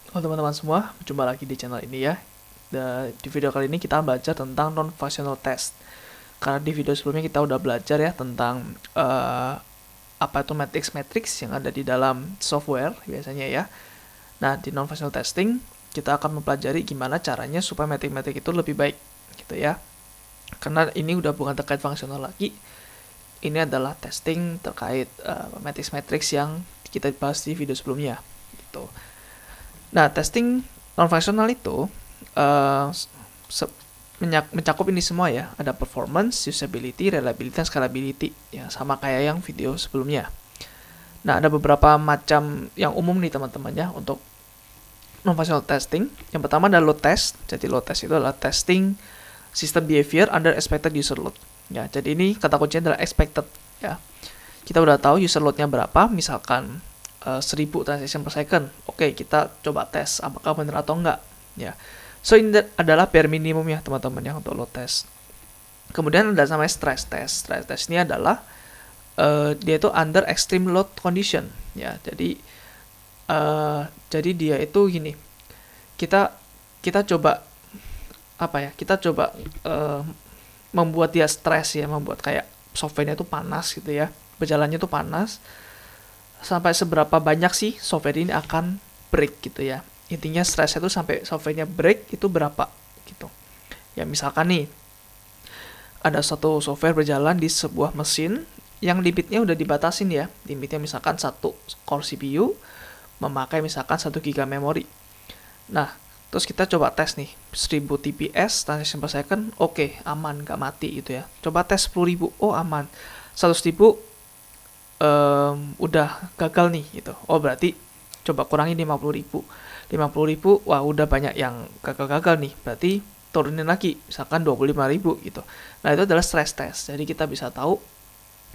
Halo teman-teman semua, jumpa lagi di channel ini ya. Di video kali ini kita belajar tentang non-functional test. Karena di video sebelumnya kita udah belajar ya tentang apa itu matrix yang ada di dalam software biasanya ya. Nah, di non-functional testing kita akan mempelajari gimana caranya supaya metrik-metrik itu lebih baik gitu ya. Karena ini udah bukan terkait fungsional lagi. Ini adalah testing terkait matrix yang kita bahas di video sebelumnya gitu. Nah, testing non-functional itu uh, mencakup ini semua ya. Ada performance, usability, reliability, dan scalability. Ya, sama kayak yang video sebelumnya. Nah, ada beberapa macam yang umum nih teman-teman ya untuk non-functional testing. Yang pertama adalah load test. Jadi load test itu adalah testing system behavior under expected user load. Ya, jadi ini kata kuncinya adalah expected ya. Kita udah tahu user load-nya berapa, misalkan 1000 transaction per second. Oke, kita coba tes apakah benar atau enggak ya. So ini adalah bare minimum ya teman-teman ya untuk load test. Kemudian ada namanya stress test. Stress test ini adalah dia itu under extreme load condition ya. Jadi dia itu gini. Kita coba apa ya? Kita coba membuat dia stres ya, membuat kayak softwarenya itu panas gitu ya. Berjalannya itu panas. Sampai seberapa banyak sih software ini akan break gitu ya. Intinya stress itu sampai softwarenya break itu berapa gitu. Ya misalkan nih ada satu software berjalan di sebuah mesin yang limitnya udah dibatasin ya. Limitnya misalkan 1 core CPU memakai misalkan 1 GB memori. Nah, terus kita coba tes nih 1000 TPS transaction per second, oke, aman, gak mati gitu ya. Coba tes 10.000, oh aman. 100.000 udah gagal nih gitu. Oh berarti coba kurangi 50.000. 50.000, wah udah banyak yang gagal-gagal nih. Berarti turunin lagi, misalkan 25.000 gitu. Nah itu adalah stress test. Jadi kita bisa tahu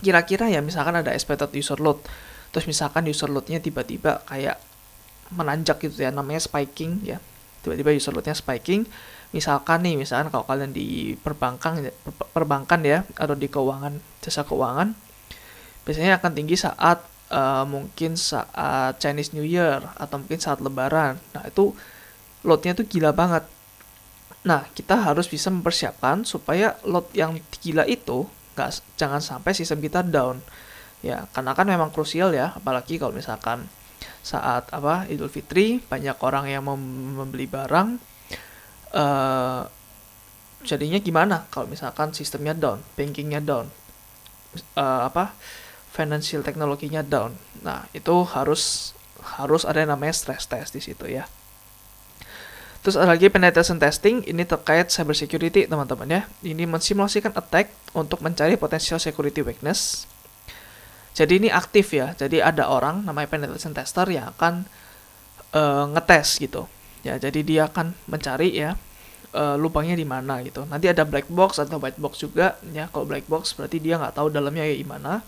kira-kira ya misalkan ada expected user load. Terus misalkan user load-nya tiba-tiba kayak menanjak gitu ya, namanya spiking ya. Tiba-tiba user load-nya spiking. Misalkan kalau kalian di perbankan ya, atau di keuangan, jasa keuangan, biasanya akan tinggi saat mungkin saat Chinese New Year atau mungkin saat Lebaran. Nah itu loadnya tuh gila banget. Nah kita harus bisa mempersiapkan supaya load yang gila itu jangan sampai sistem kita down. Ya karena kan memang krusial ya, apalagi kalau misalkan saat Idul Fitri banyak orang yang membeli barang. Jadinya gimana kalau misalkan sistemnya down, bankingnya down, financial teknologinya down. Nah, itu harus ada yang namanya stress test di situ ya. Terus ada lagi penetration testing, ini terkait cyber security teman-teman ya. Ini mensimulasikan attack untuk mencari potential security weakness. Jadi ini aktif ya. Jadi ada orang namanya penetration tester yang akan ngetes gitu. Ya, jadi dia akan mencari ya lubangnya di mana gitu. Nanti ada black box atau white box juga ya. Kalau black box berarti dia nggak tahu dalamnya kayak gimana.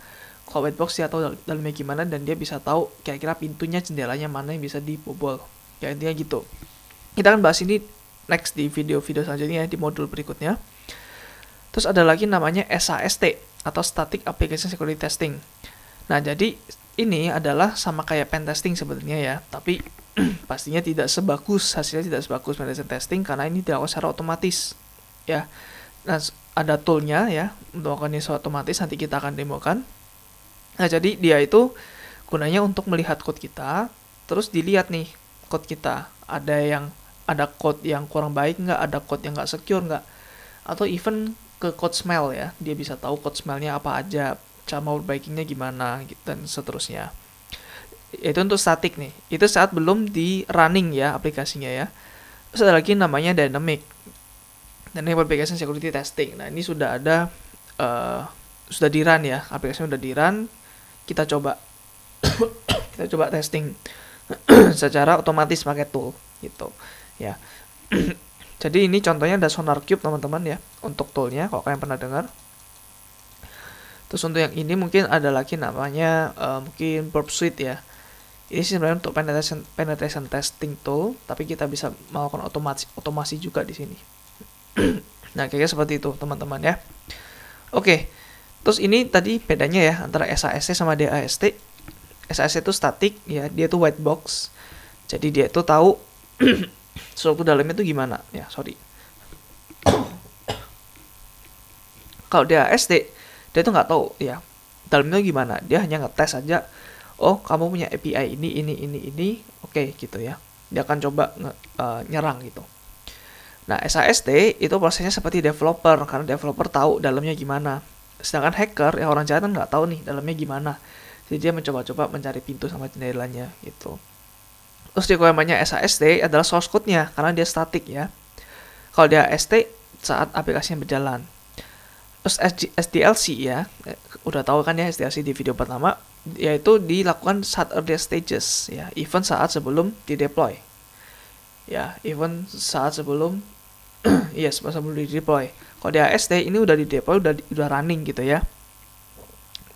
Kalau white box dia tahu dalamnya gimana dan dia bisa tahu kira-kira pintunya, jendelanya mana yang bisa dibobol. Ya intinya gitu. Kita akan bahas ini next di video-video selanjutnya ya, di modul berikutnya. Terus ada lagi namanya SAST atau Static Application Security Testing. Nah, jadi ini adalah sama kayak pen testing sebenarnya ya, tapi pastinya hasilnya tidak sebagus penetration testing karena ini dilakukan secara otomatis. Ya. Nah, ada toolnya ya untuk melakukan ini secara otomatis, nanti kita akan demokan. Nah, jadi dia itu gunanya untuk melihat code kita, terus dilihat nih code kita. Ada code yang kurang baik nggak, ada code yang nggak secure nggak, atau even ke code smell ya. Dia bisa tahu code smellnya apa aja, cara mau perbaikinya gimana, gitu, dan seterusnya. Itu untuk static nih. Itu saat belum di running ya aplikasinya ya. Terus ada lagi namanya dynamic application security testing. Nah, ini sudah ada sudah di run ya, aplikasinya sudah di run. Kita coba testing secara otomatis pakai tool gitu ya. Jadi ini contohnya ada SonarQube teman-teman ya untuk toolnya kalau kalian pernah dengar. Terus untuk yang ini mungkin ada lagi namanya mungkin Burp Suite ya. Ini sebenarnya untuk penetration testing tool, tapi kita bisa melakukan otomasi juga di sini. Nah, kayaknya seperti itu teman-teman ya. Oke. Terus ini tadi bedanya ya antara SAST sama DAST. SAST itu static ya, dia itu white box. Jadi dia itu tahu struktur dalamnya itu gimana ya, sorry. Kalau dia AST, dia tuh nggak tahu ya dalamnya gimana, dia hanya ngetes aja, oh kamu punya API ini, oke gitu ya, dia akan coba nyerang gitu. Nah, SAST itu prosesnya seperti developer, karena developer tahu dalamnya gimana. Sedangkan hacker, ya orang jahat kan nggak tahu nih dalamnya gimana. Jadi dia mencoba-coba mencari pintu sama jendelanya gitu. Terus requirement-nya SAST adalah source code-nya, karena dia static ya. Kalau dia ST, saat aplikasinya berjalan. Terus SDLC ya, udah tahu kan ya SDLC di video pertama, yaitu dilakukan saat early stages ya, even saat sebelum di-deploy. Ya, even saat sebelum yes, sebelum di-deploy. Kalau di AST ini udah di-deploy, udah running gitu ya.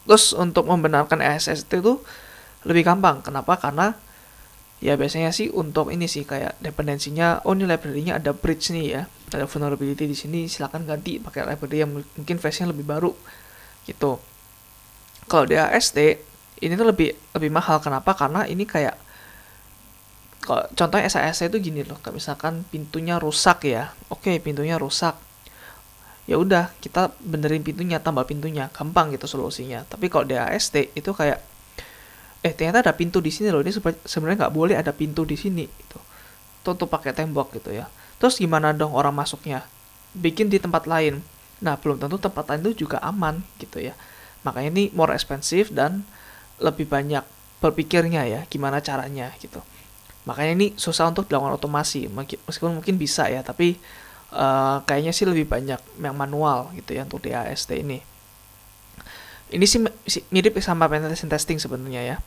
Terus untuk membenarkan AST itu lebih gampang. Kenapa? Karena ya biasanya sih untuk ini sih kayak dependensinya, oh ini library-nya ada breach nih ya, ada vulnerability di sini, silakan ganti pakai library yang mungkin versi-nya lebih baru gitu. Kalau di AST ini tuh lebih mahal. Kenapa? Karena ini kayak contohnya SAST itu gini loh, kayak misalkan pintunya rusak ya, oke pintunya rusak, ya udah kita benerin pintunya, tambah pintunya, gampang gitu solusinya. Tapi kalau di AST itu kayak ternyata ada pintu di sini loh, ini sebenarnya nggak boleh ada pintu di sini gitu, tutup pakai tembok gitu ya. Terus gimana dong orang masuknya? Bikin di tempat lain. Nah belum tentu tempat lain itu juga aman gitu ya. Makanya ini more expensive dan lebih banyak berpikirnya ya, gimana caranya gitu. Makanya ini susah untuk dilakukan otomasi, meskipun mungkin bisa ya, tapi kayaknya sih lebih banyak yang manual gitu ya untuk di AST ini. Ini sih mirip sama penetration testing sebenarnya ya.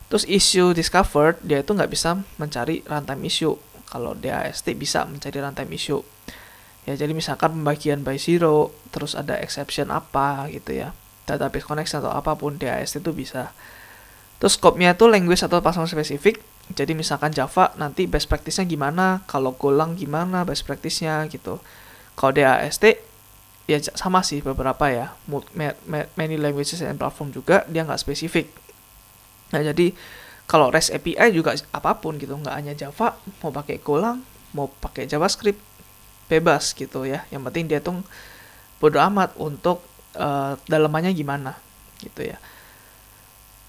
Terus issue discovered, dia itu nggak bisa mencari runtime issue. Kalau di AST bisa mencari runtime issue. Ya jadi misalkan pembagian by zero, terus ada exception apa gitu ya, database connection atau apapun, di AST itu bisa. Terus scope-nya itu language atau platform spesifik. Jadi misalkan Java nanti best practice-nya gimana, kalau Golang gimana best practice-nya gitu. Kalau di AST ya sama sih beberapa ya, many languages and platform juga dia nggak spesifik. Nah jadi kalau REST API juga apapun gitu, nggak hanya Java, mau pakai Golang, mau pakai JavaScript, bebas gitu ya. Yang penting dia tuh bodo amat untuk dalamannya gimana gitu ya.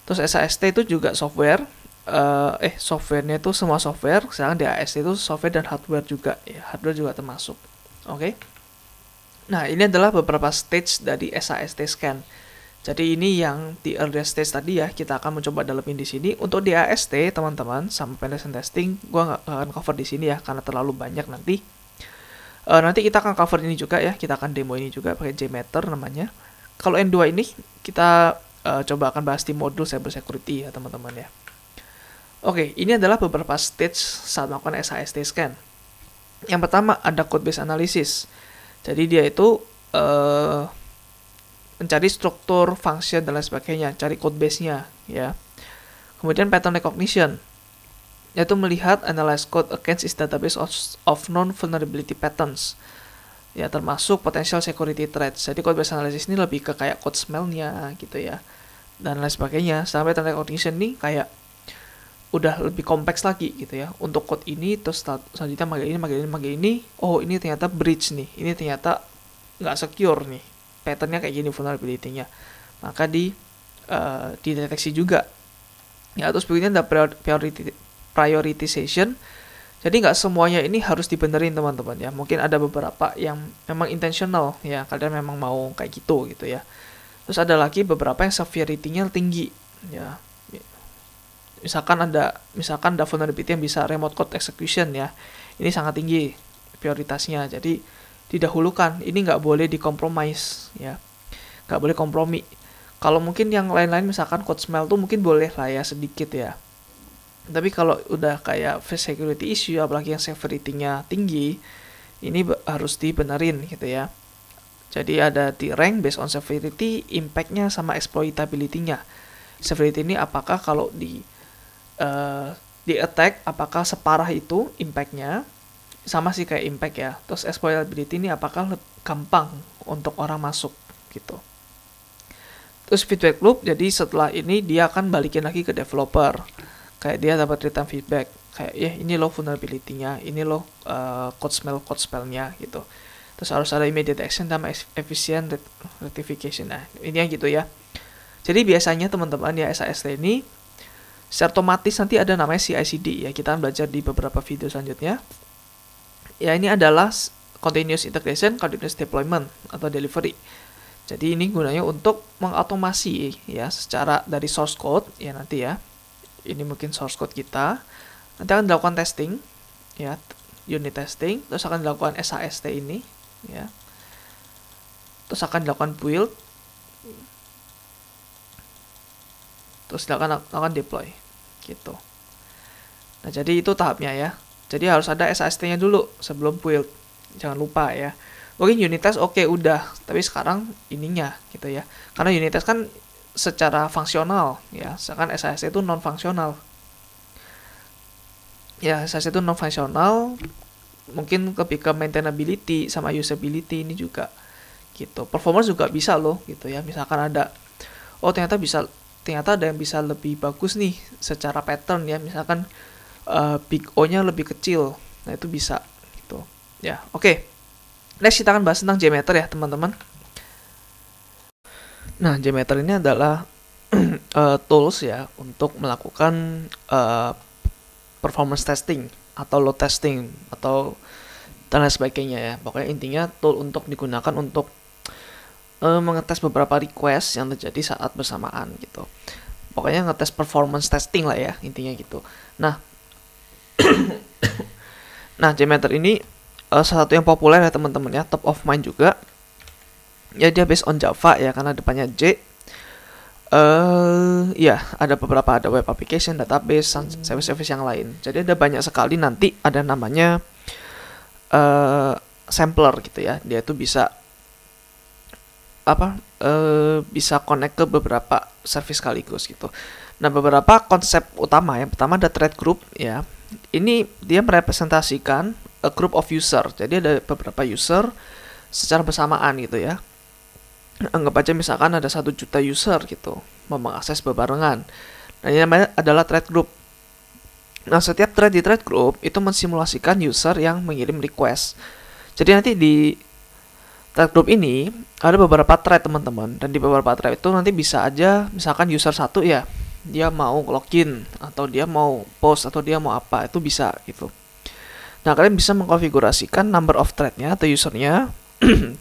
Terus SAST itu juga software, softwarenya itu semua software, sedangkan di AST itu software dan hardware juga ya, hardware juga termasuk. Oke. Nah, ini adalah beberapa stage dari SAST scan. Jadi ini yang di early stage tadi ya, kita akan mencoba dalamin di sini. Untuk di AST, teman-teman, sama penetration testing, gue nggak akan cover di sini ya, karena terlalu banyak nanti. Nanti kita akan cover ini juga ya, kita akan demo ini juga pakai JMeter namanya. Kalau N2 ini, kita coba akan bahas di modul cyber security ya, teman-teman ya. Oke, ini adalah beberapa stage saat melakukan SAST scan. Yang pertama, ada code base analysis. Jadi dia itu mencari struktur, function, dan lain sebagainya, cari code base-nya ya. Kemudian pattern recognition, yaitu melihat analyze code against its database of known vulnerability patterns ya, termasuk potential security threats. Jadi code base analysis ini lebih ke kayak code smell-nya gitu ya, dan lain sebagainya. Sampai pattern recognition nih kayak udah lebih kompleks lagi gitu ya, untuk code ini terus selanjutnya manggil ini, oh ini ternyata breach nih, ini ternyata nggak secure nih, patternnya kayak gini vulnerability-nya, maka dideteksi juga ya. Terus berikutnya ada prioritization. Jadi nggak semuanya ini harus dibenerin teman-teman ya, mungkin ada beberapa yang memang intentional ya, kalian memang mau kayak gitu ya. Terus ada lagi beberapa yang severity-nya tinggi ya. Misalkan ada vulnerability yang bisa remote code execution ya, ini sangat tinggi prioritasnya, jadi didahulukan, ini nggak boleh dikompromis ya, nggak boleh kompromi. Kalau mungkin yang lain-lain misalkan code smell tuh mungkin boleh lah ya sedikit ya, tapi kalau udah kayak security issue apalagi yang severity-nya tinggi, ini harus dibenerin gitu ya. Jadi ada di rank based on severity, impact-nya sama exploitability-nya. Severity ini apakah kalau di attack apakah separah itu impact-nya, sama sih kayak impact ya. Terus exploitability ini apakah gampang untuk orang masuk gitu. Terus feedback loop, jadi setelah ini dia akan balikin lagi ke developer, kayak dia dapat return feedback. kayak ya ini loh vulnerability-nya, ini loh code spellnya gitu. Terus harus ada immediate action sama efficient rectification. Nah, ini yang gitu ya. Jadi biasanya teman-teman ya SAST ini secara otomatis nanti ada namanya CI/CD ya. Kita akan belajar di beberapa video selanjutnya. Ya, ini adalah continuous integration, continuous deployment atau delivery. Jadi ini gunanya untuk mengautomasi ya secara dari source code ya nanti ya. Ini mungkin source code kita. Nanti akan dilakukan testing ya, unit testing, terus akan dilakukan SAST ini ya. Terus akan dilakukan build. Terus akan deploy gitu. Nah, jadi itu tahapnya ya. Jadi harus ada SAST-nya dulu sebelum build. Jangan lupa ya. Mungkin unit test oke, udah, tapi sekarang ininya gitu ya. Karena unit test kan secara fungsional ya, sedangkan SAST itu non fungsional. Ya, SAST itu non fungsional, mungkin lebih ke maintainability sama usability ini juga gitu. Performance juga bisa loh gitu ya. Misalkan ada ternyata ada yang bisa lebih bagus nih secara pattern ya, misalkan big O-nya lebih kecil, nah itu bisa gitu ya. Oke. Next kita akan bahas tentang JMeter ya teman-teman. Nah, JMeter ini adalah tools ya untuk melakukan performance testing atau load testing atau dan lain sebagainya ya. Pokoknya intinya tool untuk digunakan untuk mengetes beberapa request yang terjadi saat bersamaan gitu. Pokoknya ngetes performance testing lah ya, intinya gitu. Nah, JMeter ini salah satu yang populer ya teman-teman ya, top of mind juga. Ya dia based on Java ya, karena depannya J. Ya ada beberapa, ada web application, database, service yang lain. Jadi ada banyak sekali, nanti ada namanya sampler gitu ya. Dia itu bisa bisa connect ke beberapa service sekaligus gitu. Nah, beberapa konsep utama, yang pertama ada thread group ya. Ini dia merepresentasikan a group of user. Jadi ada beberapa user secara bersamaan gitu ya. Anggap aja misalkan ada 1 juta user gitu mau mengakses bebarengan. Nah, ini namanya adalah thread group. Nah, setiap thread di thread group itu mensimulasikan user yang mengirim request. Jadi nanti di thread group ini ada beberapa thread teman-teman, dan di beberapa thread itu nanti bisa aja misalkan user 1 ya, dia mau login atau dia mau post atau dia mau apa, itu bisa gitu. Nah, kalian bisa mengkonfigurasikan number of thread-nya atau usernya,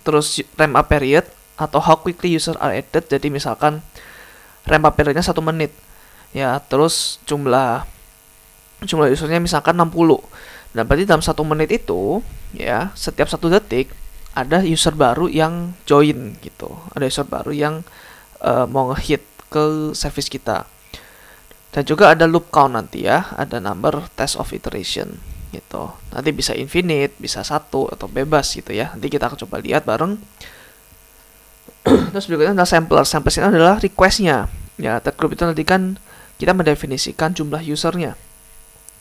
terus ramp up period atau how quickly user are added. Jadi misalkan ramp up periodnya 1 menit ya, terus jumlah usernya misalkan 60. Nah, berarti dalam 1 menit itu ya, setiap 1 detik ada user baru yang join gitu, ada user baru yang mau nge-hit ke service kita. Dan juga ada loop count nanti ya, ada number test of iteration gitu. Nanti bisa infinite, bisa 1 atau bebas gitu ya. Nanti kita akan coba lihat bareng. Terus berikutnya adalah sampler. Sampler ini adalah requestnya ya. Thread group itu nanti kan kita mendefinisikan jumlah usernya.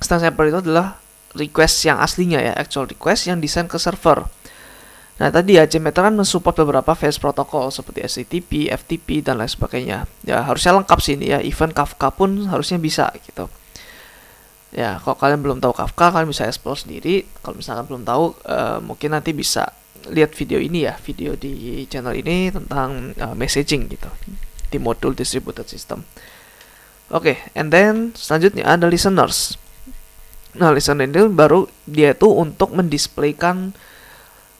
Sedangkan sampler itu adalah request yang aslinya ya, actual request yang desain ke server. Nah, tadi ya JMeter kan mensupport beberapa VS protokol seperti HTTP, FTP, dan lain sebagainya. Ya, harusnya lengkap sih ini ya. Even Kafka pun harusnya bisa gitu. Ya, kalau kalian belum tahu Kafka, kalian bisa explore sendiri. Kalau misalkan belum tahu, mungkin nanti bisa lihat video ini ya, video di channel ini tentang messaging gitu di modul distributed system. Oke, and then selanjutnya ada listeners. Nah, listener ini baru dia itu untuk mendisplaykan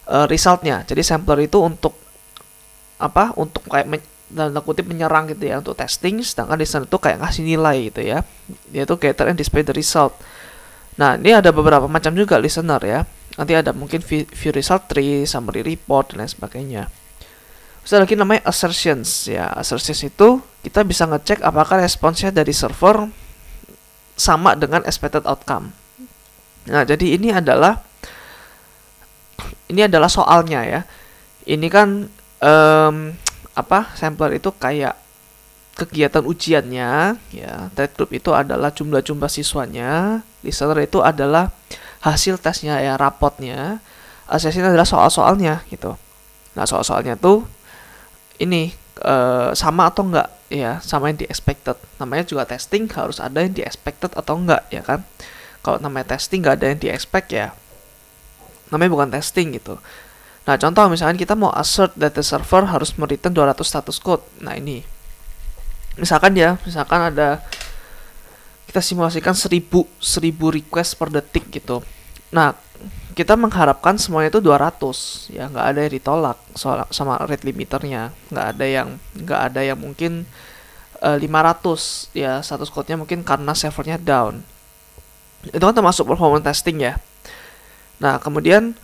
resultnya. Jadi sampler itu untuk apa? Untuk kayak dalam kutip menyerang gitu ya, untuk testing. Sedangkan listener itu kayak ngasih nilai gitu ya. Dia itu gather and display the result. Nah, ini ada beberapa macam juga listener ya. Nanti ada mungkin view result tree, summary report, dan lain sebagainya. Terus ada lagi namanya assertions ya. Assertions itu kita bisa ngecek apakah responsnya dari server sama dengan expected outcome. Nah, jadi ini adalah soalnya ya. Ini kan sampler itu kayak kegiatan ujiannya ya. Thread group itu adalah jumlah siswanya. Listener itu adalah hasil tesnya ya, rapotnya. Assessment adalah soal-soalnya gitu. Nah, soal-soalnya tuh ini sama atau enggak ya, sama yang di expected. Namanya juga testing, harus ada yang di expected atau enggak ya kan. Kalau namanya testing nggak ada yang di-expect ya, namanya bukan testing gitu. Nah, contoh misalkan kita mau assert that the server harus mereturn 200 status code. Nah, ini. Misalkan ada kita simulasikan 1000 request per detik gitu. Nah, kita mengharapkan semuanya itu 200 ya, nggak ada yang ditolak sama rate limiternya, nggak ada yang mungkin 500 ya, status code-nya mungkin karena servernya down. Itu kan termasuk performance testing ya. Nah, kemudian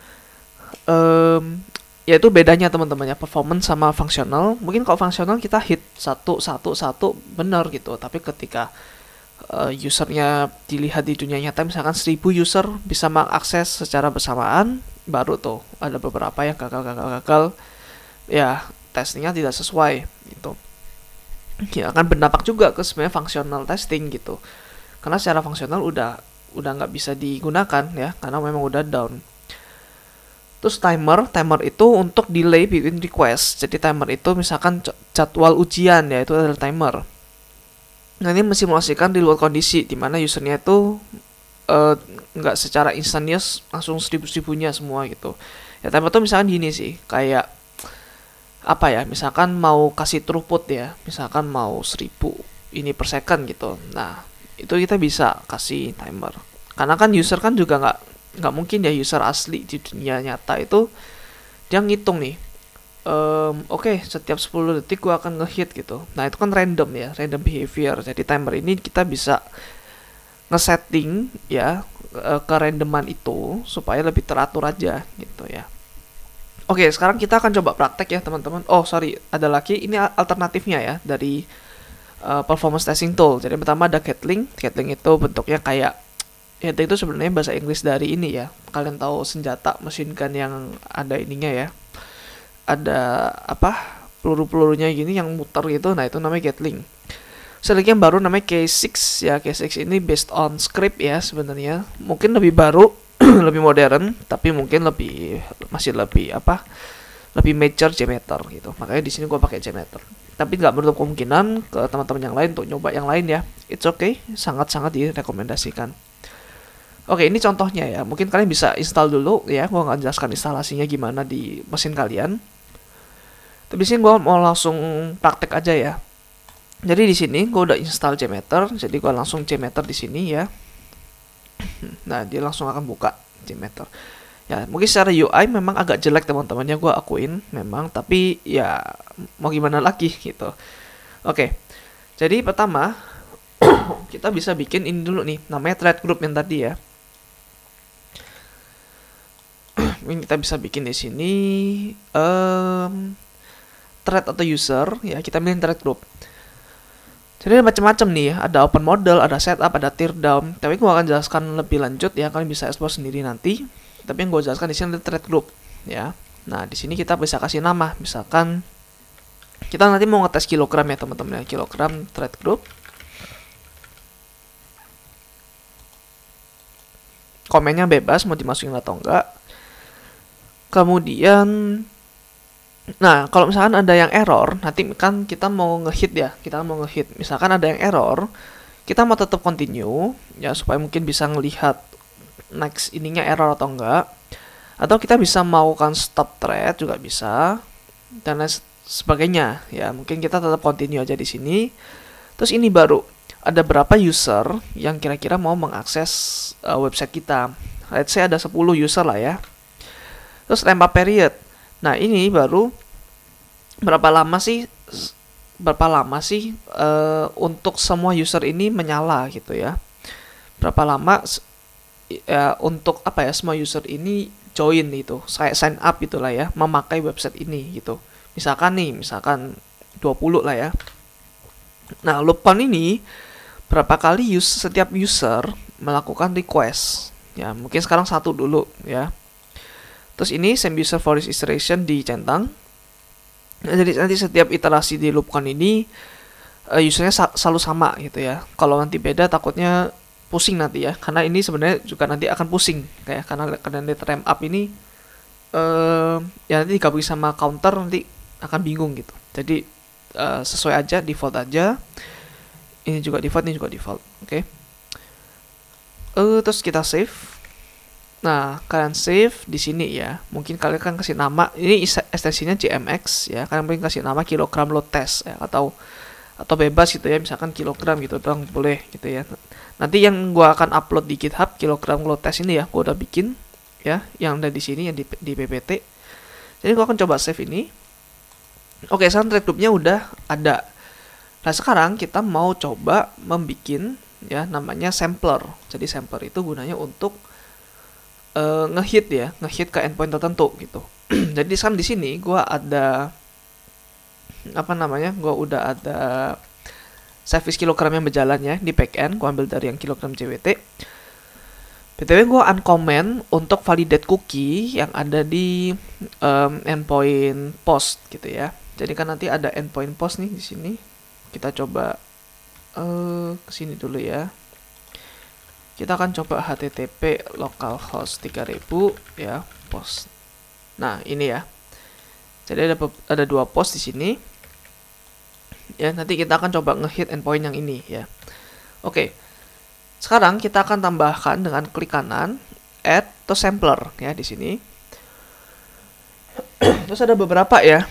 ya itu bedanya teman-teman ya, performance sama fungsional. Mungkin kalau fungsional kita hit satu benar gitu, tapi ketika usernya dilihat di dunia nyata, misalkan 1000 user bisa mengakses secara bersamaan, baru tuh ada beberapa yang gagal ya, testingnya tidak sesuai gitu. Ya akan berdampak juga ke sebenarnya fungsional testing gitu, karena secara fungsional udah nggak bisa digunakan ya, karena memang udah down. Terus timer itu untuk delay between request. Jadi timer itu misalkan jadwal ujian ya, itu adalah timer. Nah, ini mensimulasikan di luar kondisi dimana usernya itu nggak secara instantaneous langsung 1000-1000-nya semua gitu. Ya, timer itu misalkan gini sih, kayak apa ya, misalkan mau kasih throughput ya, misalkan mau 1000 ini per second gitu. Nah, itu kita bisa kasih timer. Karena kan user kan juga nggak mungkin ya, user asli di dunia nyata itu dia ngitung nih, oke, setiap 10 detik gue akan ngehit gitu. Nah, itu kan random ya, random behavior. Jadi timer ini kita bisa ngesetting ya kerandoman itu supaya lebih teratur aja gitu ya. Oke, sekarang kita akan coba praktek ya teman-teman. Oh sorry, ada lagi, ini alternatifnya ya dari performance testing tool. Jadi pertama ada Gatling. Gatling itu bentuknya kayak, Gatling itu sebenarnya bahasa Inggris dari ini ya. Kalian tahu senjata machine gun yang ada ininya ya, ada apa, peluru-pelurunya gini yang muter gitu. Nah, itu namanya Gatling. Selanjutnya yang baru namanya K6 ya. K6 ini based on script ya sebenarnya. Mungkin lebih baru, lebih modern, tapi mungkin masih lebih mature JMeter gitu. Makanya di sini gue pakai JMeter. Tapi nggak menutup kemungkinan ke teman-teman yang lain untuk nyoba yang lain ya. It's okay, sangat-sangat direkomendasikan. Oke, ini contohnya ya. Mungkin kalian bisa install dulu ya. Gue nggak jelaskan instalasinya gimana di mesin kalian. Tapi di sini gue mau langsung praktek aja ya. Jadi di sini gue udah install JMeter. Jadi gue langsung JMeter di sini ya. Nah, dia langsung akan buka JMeter. Ya, mungkin secara UI memang agak jelek teman-teman ya, gue akuin memang. Tapi ya mau gimana lagi gitu. Oke, jadi pertama kita bisa bikin ini dulu nih, namanya thread group yang tadi ya. Ini kita bisa bikin di sini thread atau user ya, kita pilih thread group. Jadi ada macam-macam nih ya, ada open model, ada setup, ada teardown. Tapi gue akan jelaskan lebih lanjut ya, kalian bisa explore sendiri nanti. Tapi yang gue jelaskan di sini adalah thread group ya. Nah, di sini kita bisa kasih nama, misalkan kita nanti mau ngetes kilogram ya teman-teman ya, kilogram thread group. Komennya bebas mau dimasukin atau enggak. Kemudian, nah kalau misalkan ada yang error, nanti kan kita mau ngehit ya, misalkan ada yang error, kita mau tetap continue ya, supaya mungkin bisa ngelihat next ininya error atau enggak. Atau kita bisa maukan stop thread juga bisa, dan lain sebagainya ya. Mungkin kita tetap continue aja di sini. Terus ini baru ada berapa user yang kira-kira mau mengakses website kita. Let's say ada 10 user lah ya. Terus lempar period. Nah, ini baru berapa lama sih untuk semua user ini menyala gitu ya. Berapa lama ya, untuk apa ya, semua user ini join itu, sign up itulah ya, memakai website ini gitu. Misalkan 20 lah ya. Nah, loopan ini berapa kali setiap user melakukan request ya, mungkin sekarang 1 dulu ya. Terus ini same user for this iteration dicentang. Nah, jadi nanti setiap iterasi di loopkan ini usernya selalu sama gitu ya. Kalau nanti beda takutnya pusing nanti ya, karena ini sebenarnya juga nanti akan pusing kayak, karena nanti ramp up ini ya nanti digabung sama counter nanti akan bingung gitu. Jadi sesuai aja, default aja. Ini juga default, ini juga default. Oke. Terus kita save. Nah, kalian save di sini ya. Mungkin kalian kan kasih nama, ini ekstensinya JMX ya. Kalian mungkin kasih nama kilogram load test ya, atau bebas gitu ya, misalkan kilogram gitu dong, boleh gitu ya. Nanti yang gua akan upload di GitHub kilogram load test ini ya, gua udah bikin ya, yang ada di sini yang di PPT. Jadi gua akan coba save ini. Oke, sekarang thread groupnya udah ada. Nah, sekarang kita mau coba membikin ya namanya sampler. Jadi sampler itu gunanya untuk ngehit ke endpoint tertentu gitu. Jadi sekarang di sini gua ada gua udah ada service kilogram yang berjalan ya di backend. Gua ambil dari yang kilogram JWT. BTW gua uncomment untuk validate cookie yang ada di endpoint post gitu ya. Jadi kan nanti ada endpoint post nih di sini. Kita coba ke sini dulu ya. Kita akan coba http localhost 3000 ya, post. Nah, ini ya. Jadi ada dua post di sini. Ya, nanti kita akan coba ngehit endpoint yang ini ya. Oke. Sekarang kita akan tambahkan dengan klik kanan add to sampler ya di sini. Terus ada beberapa ya.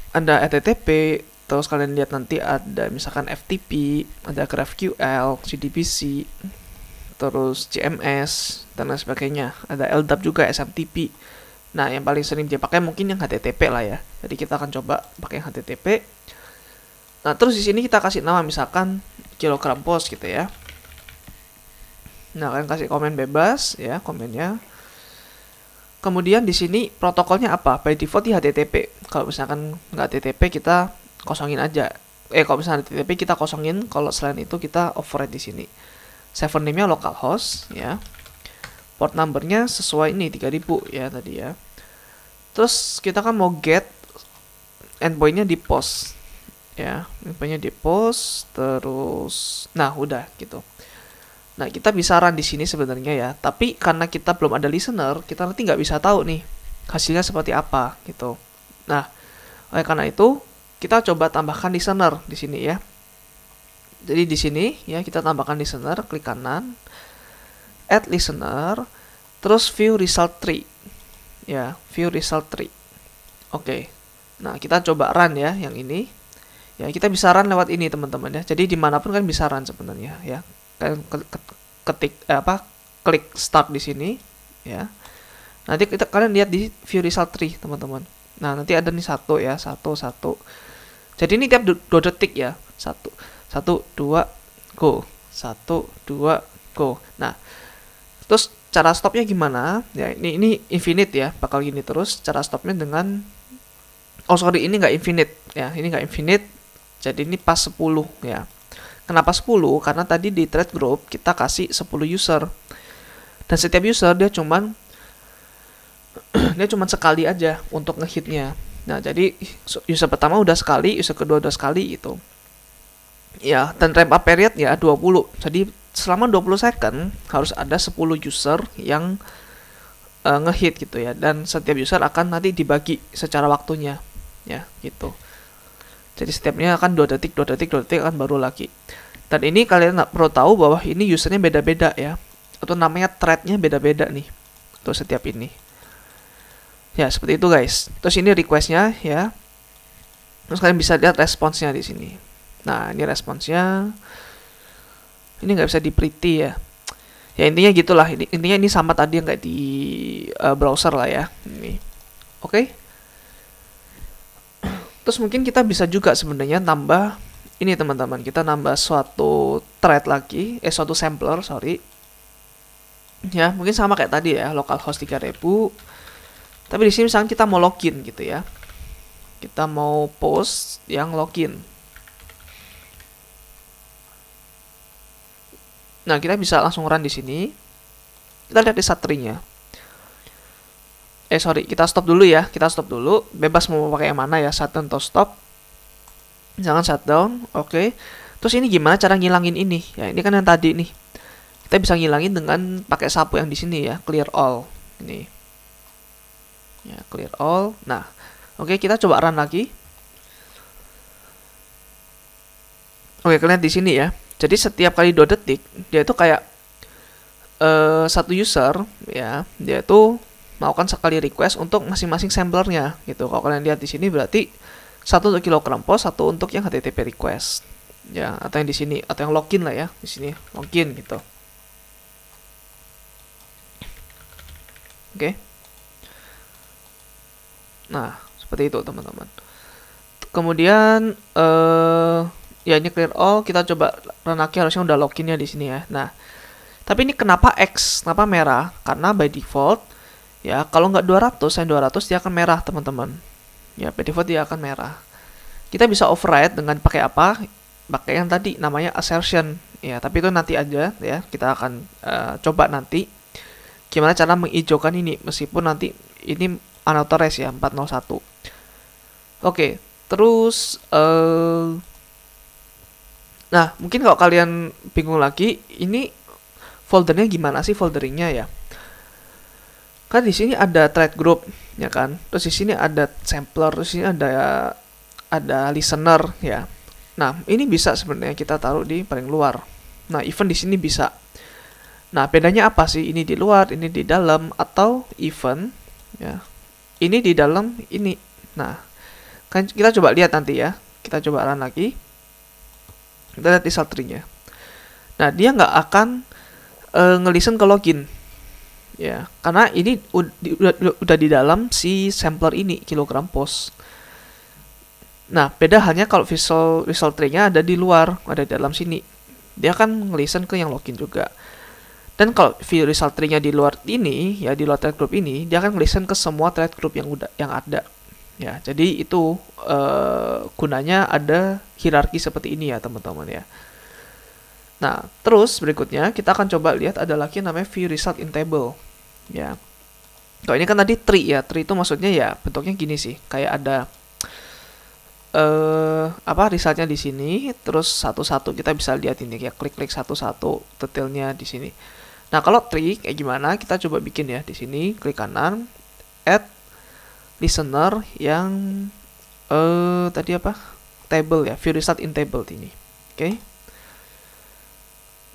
Ada HTTP, terus kalian lihat nanti ada misalkan FTP, ada GraphQL, CDBC, terus CMS dan lain sebagainya. Ada LDAP juga, SMTP. Nah, yang paling sering dipakai mungkin yang HTTP lah ya. Jadi kita akan coba pakai yang HTTP. Nah, terus di sini kita kasih nama misalkan kilogram post gitu ya. Nah, kalian kasih komen bebas ya, komennya. Kemudian di sini protokolnya apa? By default di HTTP. Kalau misalkan nggak HTTP kita kosongin aja. Kalau misalnya HTTP kita kosongin. Kalau selain itu kita override di sini. Server name-nya localhost ya. Port number-nya sesuai ini 3000 ya tadi ya. Terus kita kan mau get endpoint-nya di post ya. Endpoint-nya di post terus nah udah gitu. Nah, kita bisa run di sini sebenarnya ya. Tapi karena kita belum ada listener, kita nanti nggak bisa tahu nih hasilnya seperti apa gitu. Nah, oleh karena itu kita coba tambahkan listener di sini ya. Jadi di sini ya kita tambahkan listener, klik kanan, add listener, terus view result tree. Ya, view result tree. Oke. Nah, kita coba run ya yang ini. Ya, kita bisa run lewat ini teman-teman ya. Jadi dimanapun kan bisa run sebenarnya ya. Kalian klik start di sini ya. Nanti kalian lihat di view result tree teman-teman. Nah, nanti ada nih satu. Jadi ini tiap 2 detik ya. 1 2 go. 1 2 go. Nah, terus cara stopnya gimana? Ya, ini infinite ya, bakal gini terus. Cara stopnya dengan ini nggak infinite ya. Ini nggak infinite. Jadi ini pas 10 ya. Kenapa 10? Karena tadi di thread group kita kasih 10 user. Dan setiap user dia cuman sekali aja untuk ngehitnya. Nah, jadi user pertama udah sekali, user kedua udah sekali gitu. Ya, dan ramp up period ya 20. Jadi selama 20 second harus ada 10 user yang ngehit gitu ya. Dan setiap user akan nanti dibagi secara waktunya. Ya, gitu. Jadi setiapnya akan 2 detik akan baru lagi. Dan ini kalian perlu tahu bahwa ini usernya beda-beda ya. Atau namanya threadnya beda-beda nih. Untuk setiap ini. Ya, seperti itu guys. Terus ini requestnya ya. Terus kalian bisa lihat responsnya di sini. Nah, ini responsnya. Ini nggak bisa di pretty ya. Ya, intinya gitulah. Intinya ini sama tadi yang kayak di browser lah ya. Ini. Oke. Terus mungkin kita bisa juga sebenarnya tambah ini teman-teman, kita nambah suatu thread lagi, suatu sampler, sorry. Ya, mungkin sama kayak tadi ya, localhost 3000. Tapi di sini misalnya kita mau login gitu ya. Kita mau post yang login. Nah, kita bisa langsung run di sini. Kita lihat di start tree-nya. Kita stop dulu ya. Kita stop dulu. Bebas mau pakai yang mana ya, shutdown atau stop. Jangan shutdown. Oke. Terus ini gimana cara ngilangin ini? Ya, ini kan yang tadi nih. Kita bisa ngilangin dengan pakai sapu yang di sini ya, clear all. Ini. Ya, clear all. Nah, oke, kita coba run lagi. Oke, kalian di sini ya. Jadi setiap kali 2 detik dia itu kayak satu user ya, dia itu melakukan sekali request untuk masing-masing samplernya gitu. Kalau kalian lihat di sini berarti satu untuk kilogram post, satu untuk yang HTTP request ya, atau yang di sini, atau yang login lah ya, di sini login gitu. Oke. Nah, seperti itu teman-teman. Kemudian ya ini clear all, kita coba run lagi, harusnya udah loginnya di sini ya. Nah, tapi ini kenapa X, kenapa merah? Karena by default ya, kalau nggak 200, yang 200 dia akan merah teman-teman. Ya, by default dia akan merah. Kita bisa override dengan pakai apa? Pakai yang tadi namanya assertion ya, tapi itu nanti aja ya, kita akan coba nanti gimana cara menghijaukan ini meskipun nanti ini unauthorized ya, 401. Oke, terus nah, mungkin kalau kalian bingung lagi, ini foldernya gimana sih folderingnya ya? Kan di sini ada thread group ya kan, terus di sini ada sampler, terus di sini ada listener ya. Nah, ini bisa sebenarnya kita taruh di paling luar. Nah, event di sini bisa. Nah, bedanya apa sih? Ini di luar, ini di dalam, atau event ya. Ini di dalam ini. Nah, kan kita coba lihat nanti ya. Kita coba run lagi. Kita lihat result tree-nya. Nah, dia nggak akan nge-listen ke login. Ya, karena ini udah di dalam si sampler ini, kilogram post. Nah, beda halnya kalau result tree-nya ada di luar, ada di dalam sini. Dia akan nge-listen ke yang login juga. Dan kalau view result tree-nya di luar ini, ya di luar thread group ini, dia akan nge-listen ke semua thread group yang ada. Ya, jadi itu gunanya ada hierarki seperti ini ya, teman-teman ya. Nah, terus berikutnya kita akan coba lihat ada lagi namanya view result in table. Ya. Kalau ini kan tadi tree ya. Tree itu maksudnya ya bentuknya gini sih, kayak ada resultnya di sini, terus satu-satu kita bisa lihat ini ya, klik-klik satu-satu detailnya di sini. Nah, kalau tree kayak gimana? Kita coba bikin ya di sini, klik kanan, add listener yang tadi apa? Table ya, view result in table ini. Oke.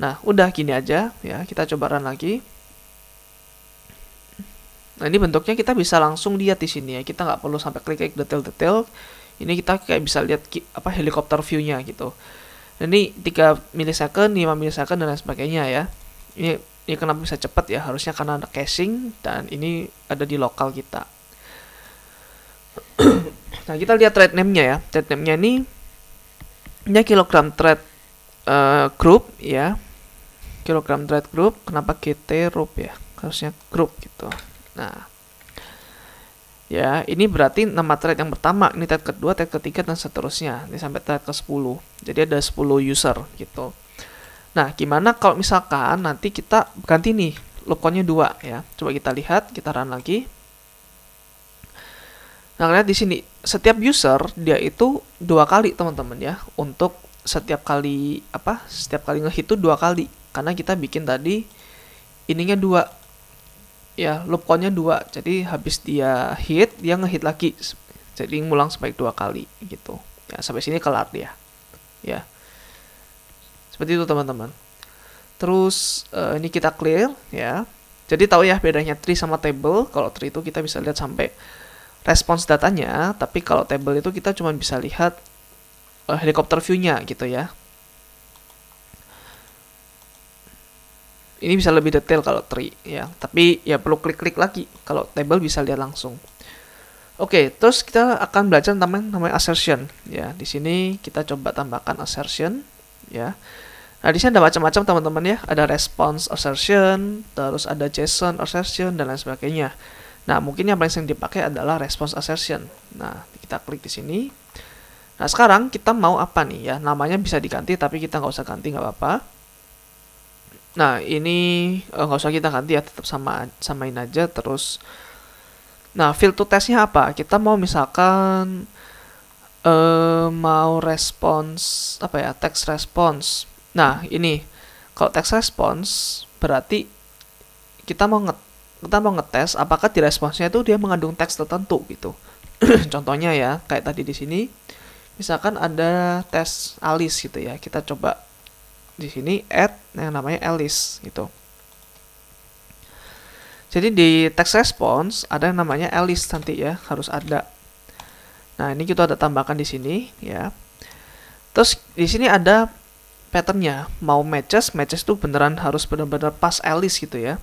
Nah, udah gini aja ya, kita coba run lagi. Nah, ini bentuknya kita bisa langsung lihat di sini ya. Kita nggak perlu sampai klik-klik detail-detail. Ini kita kayak bisa lihat apa helikopter view-nya gitu. Dan ini 3 milisecond, 5 milisecond dan lain sebagainya ya. Ini kenapa bisa cepat ya? Harusnya karena ada caching dan ini ada di lokal kita. Nah, kita lihat thread name-nya ya. Thread name-nya ini kilogram thread group ya. Kilogram thread group, kenapa GT group ya? Harusnya group gitu. Nah, ya, ini berarti nama thread yang pertama, ini thread kedua, thread ketiga, dan seterusnya. Ini sampai thread ke-10. Jadi ada 10 user gitu. Nah, gimana kalau misalkan nanti kita ganti nih, loopcode-nya 2 ya. Coba kita lihat, kita run lagi. Nah, lihat di sini, setiap user dia itu 2 kali, teman-teman ya. Untuk setiap kali nge-hit itu 2 kali. Karena kita bikin tadi ininya 2. Ya, loop count-nya 2. Jadi habis dia hit, dia nge-hit lagi. Jadi ngulang sebanyak 2 kali gitu. Ya, sampai sini kelar dia. Ya. Seperti itu, teman-teman. Terus ini kita clear ya. Jadi tahu ya bedanya tree sama table. Kalau tree itu kita bisa lihat sampai response datanya, tapi kalau table itu kita cuma bisa lihat helikopter view-nya gitu ya. Ini bisa lebih detail kalau tree ya, tapi ya perlu klik-klik lagi. Kalau table bisa lihat langsung. Oke, terus kita akan belajar tentang namanya assertion ya. Di sini kita coba tambahkan assertion ya. Nah, di sini ada macam-macam teman-teman ya. Ada response assertion, terus ada JSON assertion dan lain sebagainya. Nah, mungkin yang paling sering dipakai adalah response assertion. Nah, kita klik di sini. Nah, sekarang kita mau apa nih ya? Namanya bisa diganti, tapi kita nggak usah ganti, nggak apa-apa. Nah, ini nggak usah kita ganti ya, tetap samain aja terus. Nah, field to testnya apa? Kita mau misalkan mau response apa ya, text response. Nah, ini kalau text response berarti kita mau ngetes apakah di responsnya itu dia mengandung teks tertentu gitu. Contohnya ya, kayak tadi di sini, misalkan ada tes Alice gitu ya, kita coba di sini add yang namanya Alice gitu. Jadi di text response ada yang namanya Alice nanti ya, harus ada. Nah, ini kita ada tambahkan di sini ya. Terus di sini ada patternnya, mau matches itu beneran harus benar-benar pas Alice gitu ya.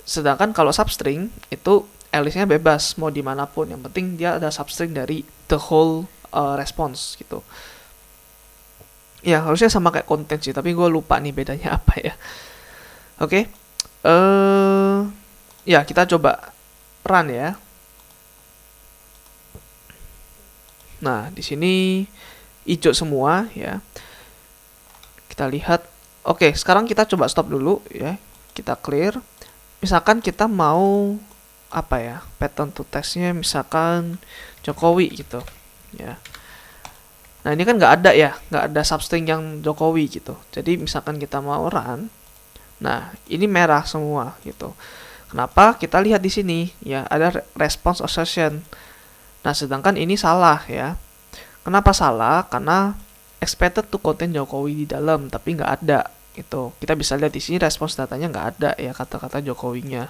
Sedangkan kalau substring itu Alice-nya bebas mau dimanapun, yang penting dia ada substring dari the whole response gitu. Ya harusnya sama kayak content sih, tapi gue lupa nih bedanya apa ya. Oke, ya kita coba run ya. Nah di sini hijau semua ya. Kita lihat. Oke, sekarang kita coba stop dulu ya. Kita clear. Misalkan kita mau apa ya, pattern to text-nya misalkan Jokowi gitu ya. Nah ini kan nggak ada ya, nggak ada substring yang Jokowi gitu. Jadi misalkan kita mau run, nah ini merah semua gitu. Kenapa? Kita lihat di sini ya, ada response assertion. Nah sedangkan ini salah ya. Kenapa salah? Karena expected to contain Jokowi di dalam, tapi nggak ada gitu. Kita bisa lihat di sini response datanya nggak ada ya kata-kata Jokowinya.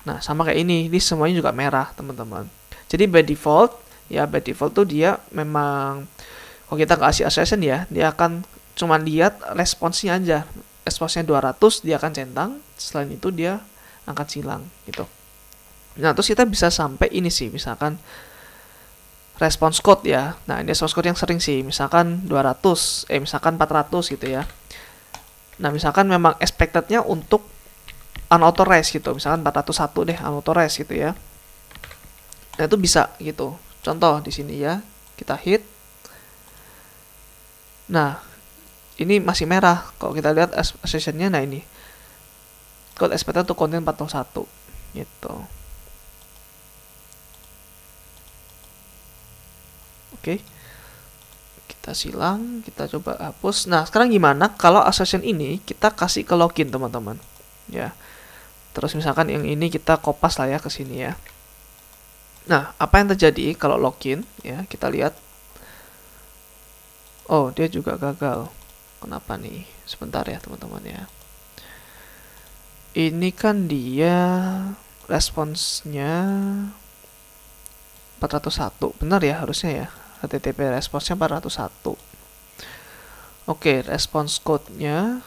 Nah sama kayak ini semuanya juga merah teman-teman. Jadi by default tuh dia memang kalau kita kasih assertion ya, dia akan cuma lihat responsnya aja. Responsnya 200 dia akan centang, selain itu dia akan silang gitu. Nah, terus kita bisa sampai ini sih, misalkan response code ya. Nah, ini response code yang sering sih, misalkan 200, misalkan 400 gitu ya. Nah, misalkan memang expected-nya untuk unauthorized gitu, misalkan 401 deh unauthorized gitu ya. Nah, itu bisa gitu. Contoh di sini ya, kita hit. Nah, ini masih merah. Kalau kita lihat assertion-nya, nah ini. Code expected to contain 401. Gitu. Oke. Kita silang, kita coba hapus. Nah, sekarang gimana kalau assertion ini kita kasih ke login, teman-teman? Ya. Terus misalkan yang ini kita kopas lah ya ke sini ya. Nah, apa yang terjadi kalau login? Ya, kita lihat. Oh, dia juga gagal. Kenapa nih? Sebentar ya, teman-teman ya. Ini kan dia responsnya 401. Benar ya harusnya ya. HTTP responsnya 401. Oke, response code-nya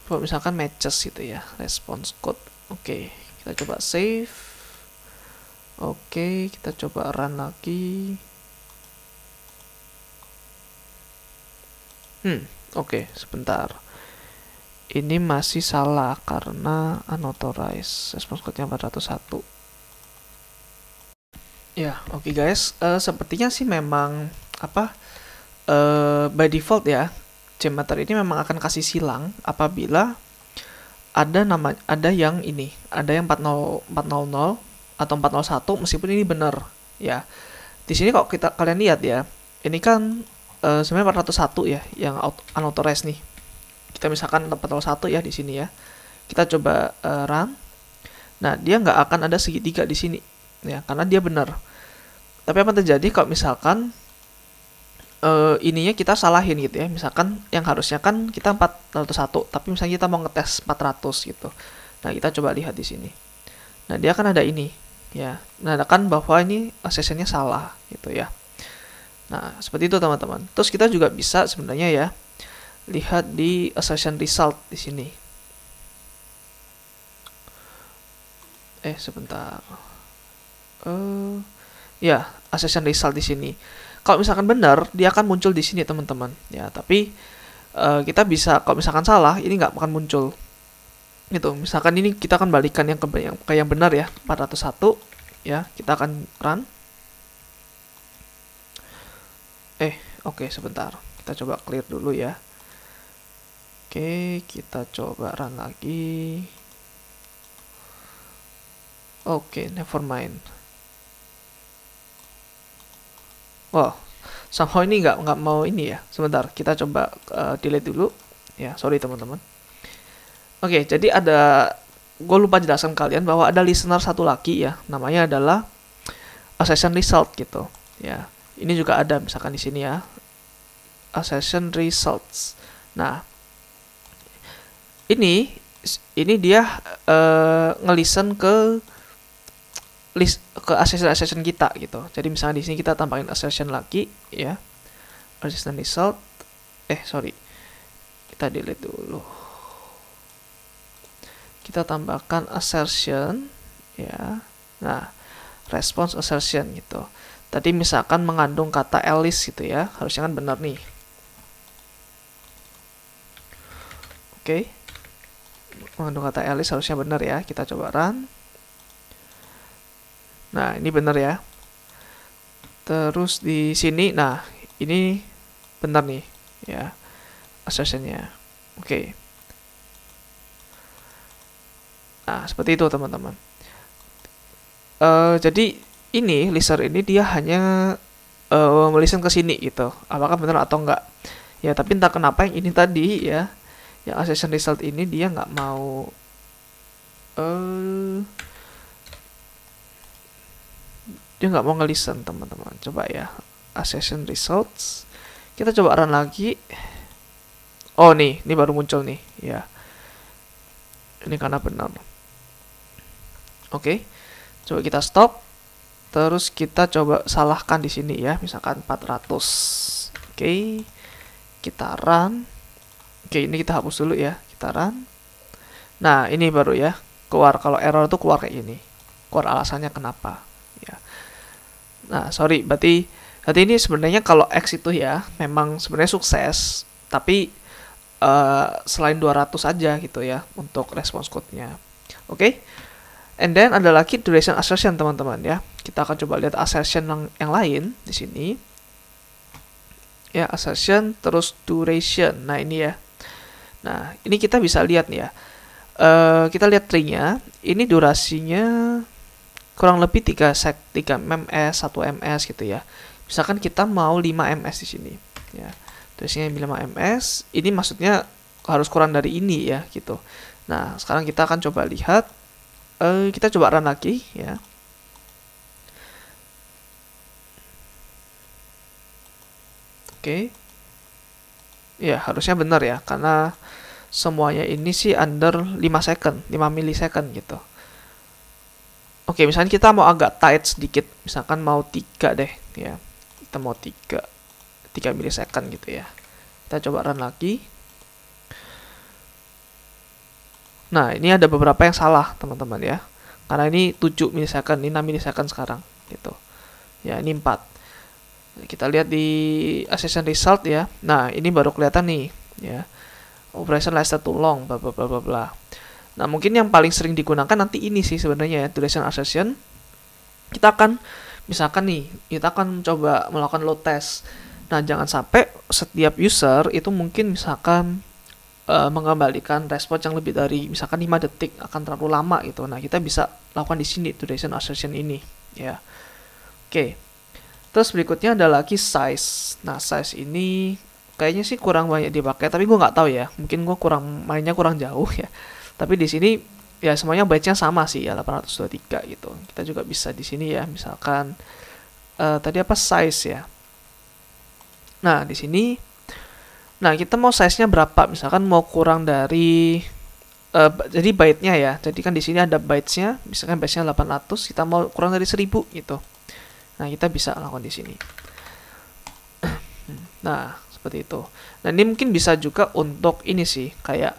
misalkan matches gitu ya, response code. Oke, kita coba save. Oke, kita coba run lagi. Oke, sebentar. Ini masih salah karena unauthorized. Response code-nya 401. Ya, oke guys. Sepertinya sih memang by default ya, JMeter ini memang akan kasih silang apabila ada yang ini, ada yang 400 atau 401 meskipun ini benar ya. Di sini kalau kalian lihat ya, ini kan sebenarnya 401 ya yang unauthorized nih. Kita misalkan 401 ya di sini ya. Kita coba run. Nah, dia nggak akan ada segitiga di sini ya karena dia benar. Tapi apa terjadi kalau misalkan ininya kita salahin gitu ya. Misalkan yang harusnya kan kita 401, tapi misalnya kita mau ngetes 400 gitu. Nah, kita coba lihat di sini. Nah, dia akan ada ini ya, menandakan bahwa ini assertion-nya salah gitu ya. Nah, seperti itu teman-teman. Terus kita juga bisa sebenarnya ya lihat di assertion result di sini. Sebentar. Ya, assertion result di sini. Kalau misalkan benar, dia akan muncul di sini teman-teman. Ya, tapi kita bisa kalau misalkan salah, ini nggak akan muncul. Gitu, misalkan ini kita akan balikan yang ke yang benar ya, 401 ya, kita akan run. Oke, sebentar. Kita coba clear dulu ya. Oke, kita coba run lagi. Oke, never mind. Wow, somehow ini nggak mau ini ya. Sebentar, kita coba delete dulu. Ya, sorry teman-teman. Oke, jadi gue lupa jelaskan kalian bahwa ada listener satu lagi ya, namanya adalah assertion result gitu. Ya, ini juga ada misalkan di sini ya, assertion results. Nah, ini dia ngelisten ke list ke assertion kita gitu. Jadi misalnya di sini kita tambahin assertion lagi ya. Assertion result. Sorry. Kita delete dulu. Kita tambahkan assertion ya. Nah, response assertion gitu. Tadi misalkan mengandung kata Alice gitu ya. Harusnya kan benar nih. Oke. Mengandung kata Alice harusnya benar ya. Kita coba run. Nah, ini benar ya. Terus di sini, nah, ini benar nih, ya, assertionnya. Oke. Nah, seperti itu teman-teman. Jadi ini listener ini dia hanya melisten ke sini gitu. Apakah benar atau enggak? Ya, tapi entah kenapa yang ini tadi ya, yang assertion result ini dia nggak mau. Dia nggak mau ngelisten teman-teman. Coba ya, assertion results. Kita coba run lagi. Oh nih, ini baru muncul nih ya. Ini karena benar. Oke. Coba kita stop. Terus kita coba salahkan di sini ya, misalkan 400. Oke. Kita run. Oke, ini kita hapus dulu ya. Kita run. Nah, ini baru ya. Keluar kalau error itu keluar kayak gini. Keluar alasannya kenapa ya. Nah, sorry, berarti ini sebenarnya kalau X itu ya memang sebenarnya sukses, tapi selain 200 aja gitu ya untuk response code-nya. Oke. And then ada lagi duration assertion teman-teman ya. Kita akan coba lihat assertion yang lain di sini. Ya, assertion terus duration. Nah, ini ya. Nah, ini kita bisa lihat nih ya. Kita lihat tree-nya. Ini durasinya kurang lebih 3 ms, 1 ms gitu ya. Misalkan kita mau 5 ms di sini ya. Durasinya 5 ms. Ini maksudnya harus kurang dari ini ya gitu. Nah, sekarang kita akan coba lihat. Kita coba run lagi ya. Oke. Ya, harusnya benar ya karena semuanya ini sih under 5 second, 5 millisecond gitu. Oke, misalnya kita mau agak tight sedikit, misalkan mau 3 deh ya. Kita mau 3 millisecond gitu ya. Kita coba run lagi. Nah, ini ada beberapa yang salah, teman-teman ya. Karena ini 7 millisecond, ini 6 millisecond sekarang gitu. Ya, ini 4. Kita lihat di assertion result ya. Nah, ini baru kelihatan nih ya. Operation lasted too long, bla bla bla bla bla. Nah, mungkin yang paling sering digunakan nanti ini sih sebenarnya ya, duration assertion. Kita akan misalkan nih, kita akan coba melakukan load test. Nah, jangan sampai setiap user itu mungkin misalkan mengembalikan respons yang lebih dari misalkan 5 detik, akan terlalu lama gitu. Nah, kita bisa lakukan di sini duration assertion ini ya. Oke. Terus berikutnya ada lagi size. Nah, size ini kayaknya sih kurang banyak dipakai, tapi gue nggak tahu ya. Mungkin gue mainnya kurang jauh ya. Tapi di sini ya semuanya bytes-nya sama sih ya, 823 gitu. Kita juga bisa di sini ya, misalkan tadi apa size ya. Nah, di sini kita mau size-nya berapa? Misalkan mau kurang dari jadi byte-nya ya. Jadi kan di sini ada bytes-nya, misalkan bytes-nya 800, kita mau kurang dari 1000 gitu. Nah, kita bisa lakukan di sini. Nah, seperti itu. Nah, ini mungkin bisa juga untuk ini sih, kayak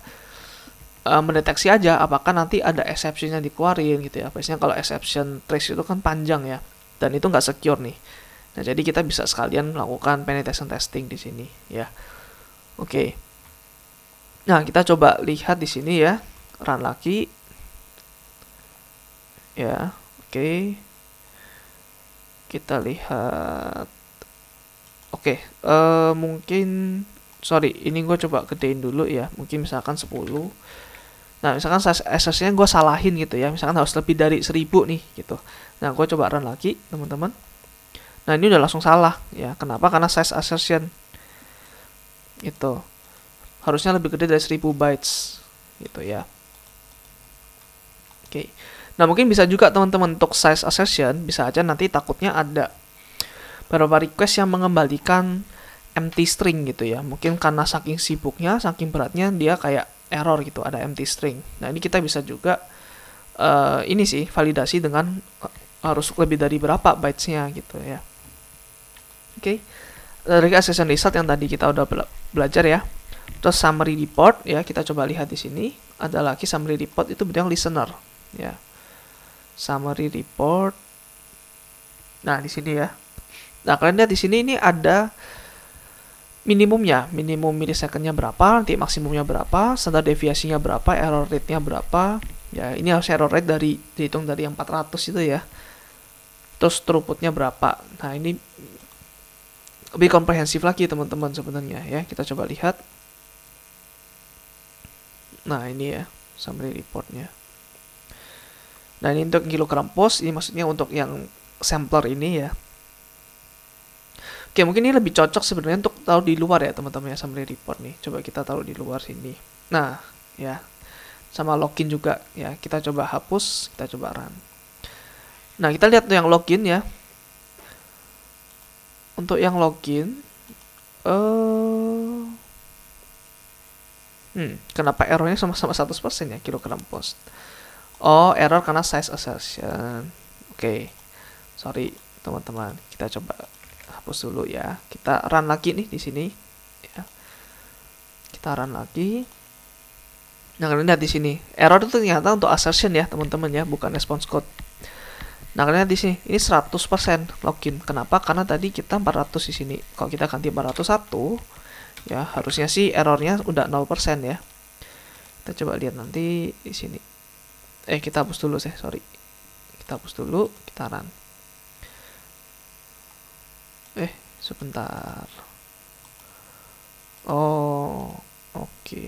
mendeteksi aja apakah nanti ada exception-nya dikeluarin gitu ya. Biasanya kalau exception trace itu kan panjang ya, dan itu nggak secure nih. Nah, jadi kita bisa sekalian melakukan penetration testing di sini ya. Oke. Nah, kita coba lihat di sini ya, run lagi. Ya, oke. Kita lihat. Oke, mungkin sorry, ini gue coba gedein dulu ya. Mungkin misalkan 10. Nah, misalkan assertion-nya gue salahin gitu ya. Misalkan harus lebih dari 1000 nih gitu. Nah, gue coba run lagi, teman-teman. Nah, ini udah langsung salah ya. Kenapa? Karena size assertion itu harusnya lebih gede dari 1000 bytes gitu ya. Oke. Nah, mungkin bisa juga teman-teman untuk size assertion, bisa aja nanti takutnya ada beberapa request yang mengembalikan empty string gitu ya. Mungkin karena saking sibuknya, saking beratnya, dia kayak error gitu, ada empty string. Nah, ini kita bisa juga ini sih validasi dengan harus lebih dari berapa bytes-nya gitu ya. Oke. Dari accession result yang tadi kita udah belajar ya. Terus summary report ya, kita coba lihat di sini. Ada lagi summary report, itu bidang listener ya. Summary report. Nah, di sini ya. Nah, kalian lihat di sini ini ada minimumnya, minimum milisecondnya berapa, nanti maksimumnya berapa, standar deviasinya berapa, error rate-nya berapa. Ya, ini harus error rate dihitung dari yang 400 itu ya. Terus throughput-nya berapa. Nah, ini lebih komprehensif lagi teman-teman sebenarnya ya. Kita coba lihat. Nah, ini ya summary report-nya. Nah, ini untuk kilogram post, ini maksudnya untuk yang sampler ini ya. Oke, mungkin ini lebih cocok sebenarnya untuk taruh di luar ya teman-teman ya, summary report nih. Coba kita taruh di luar sini. Nah, ya. Sama login juga ya. Kita coba hapus, kita coba run. Nah, kita lihat yang login ya. Untuk yang login kenapa errornya sama-sama 100% ya kilogram post? Oh, error karena size assertion. Oke. Sorry, teman-teman. Kita coba hapus dulu ya. Kita run lagi nih di sini ya. Kita run lagi. Nah, kalian lihat di sini. Error itu ternyata untuk assertion ya, teman-teman ya, bukan response code. Nah, kalian lihat di sini. Ini 100% login. Kenapa? Karena tadi kita 400 di sini. Kalau kita ganti 401 ya, harusnya sih errornya udah 0% ya. Kita coba lihat nanti di sini. Kita hapus dulu sih, sorry. Kita hapus dulu, kita run. Sebentar. Oh, oke.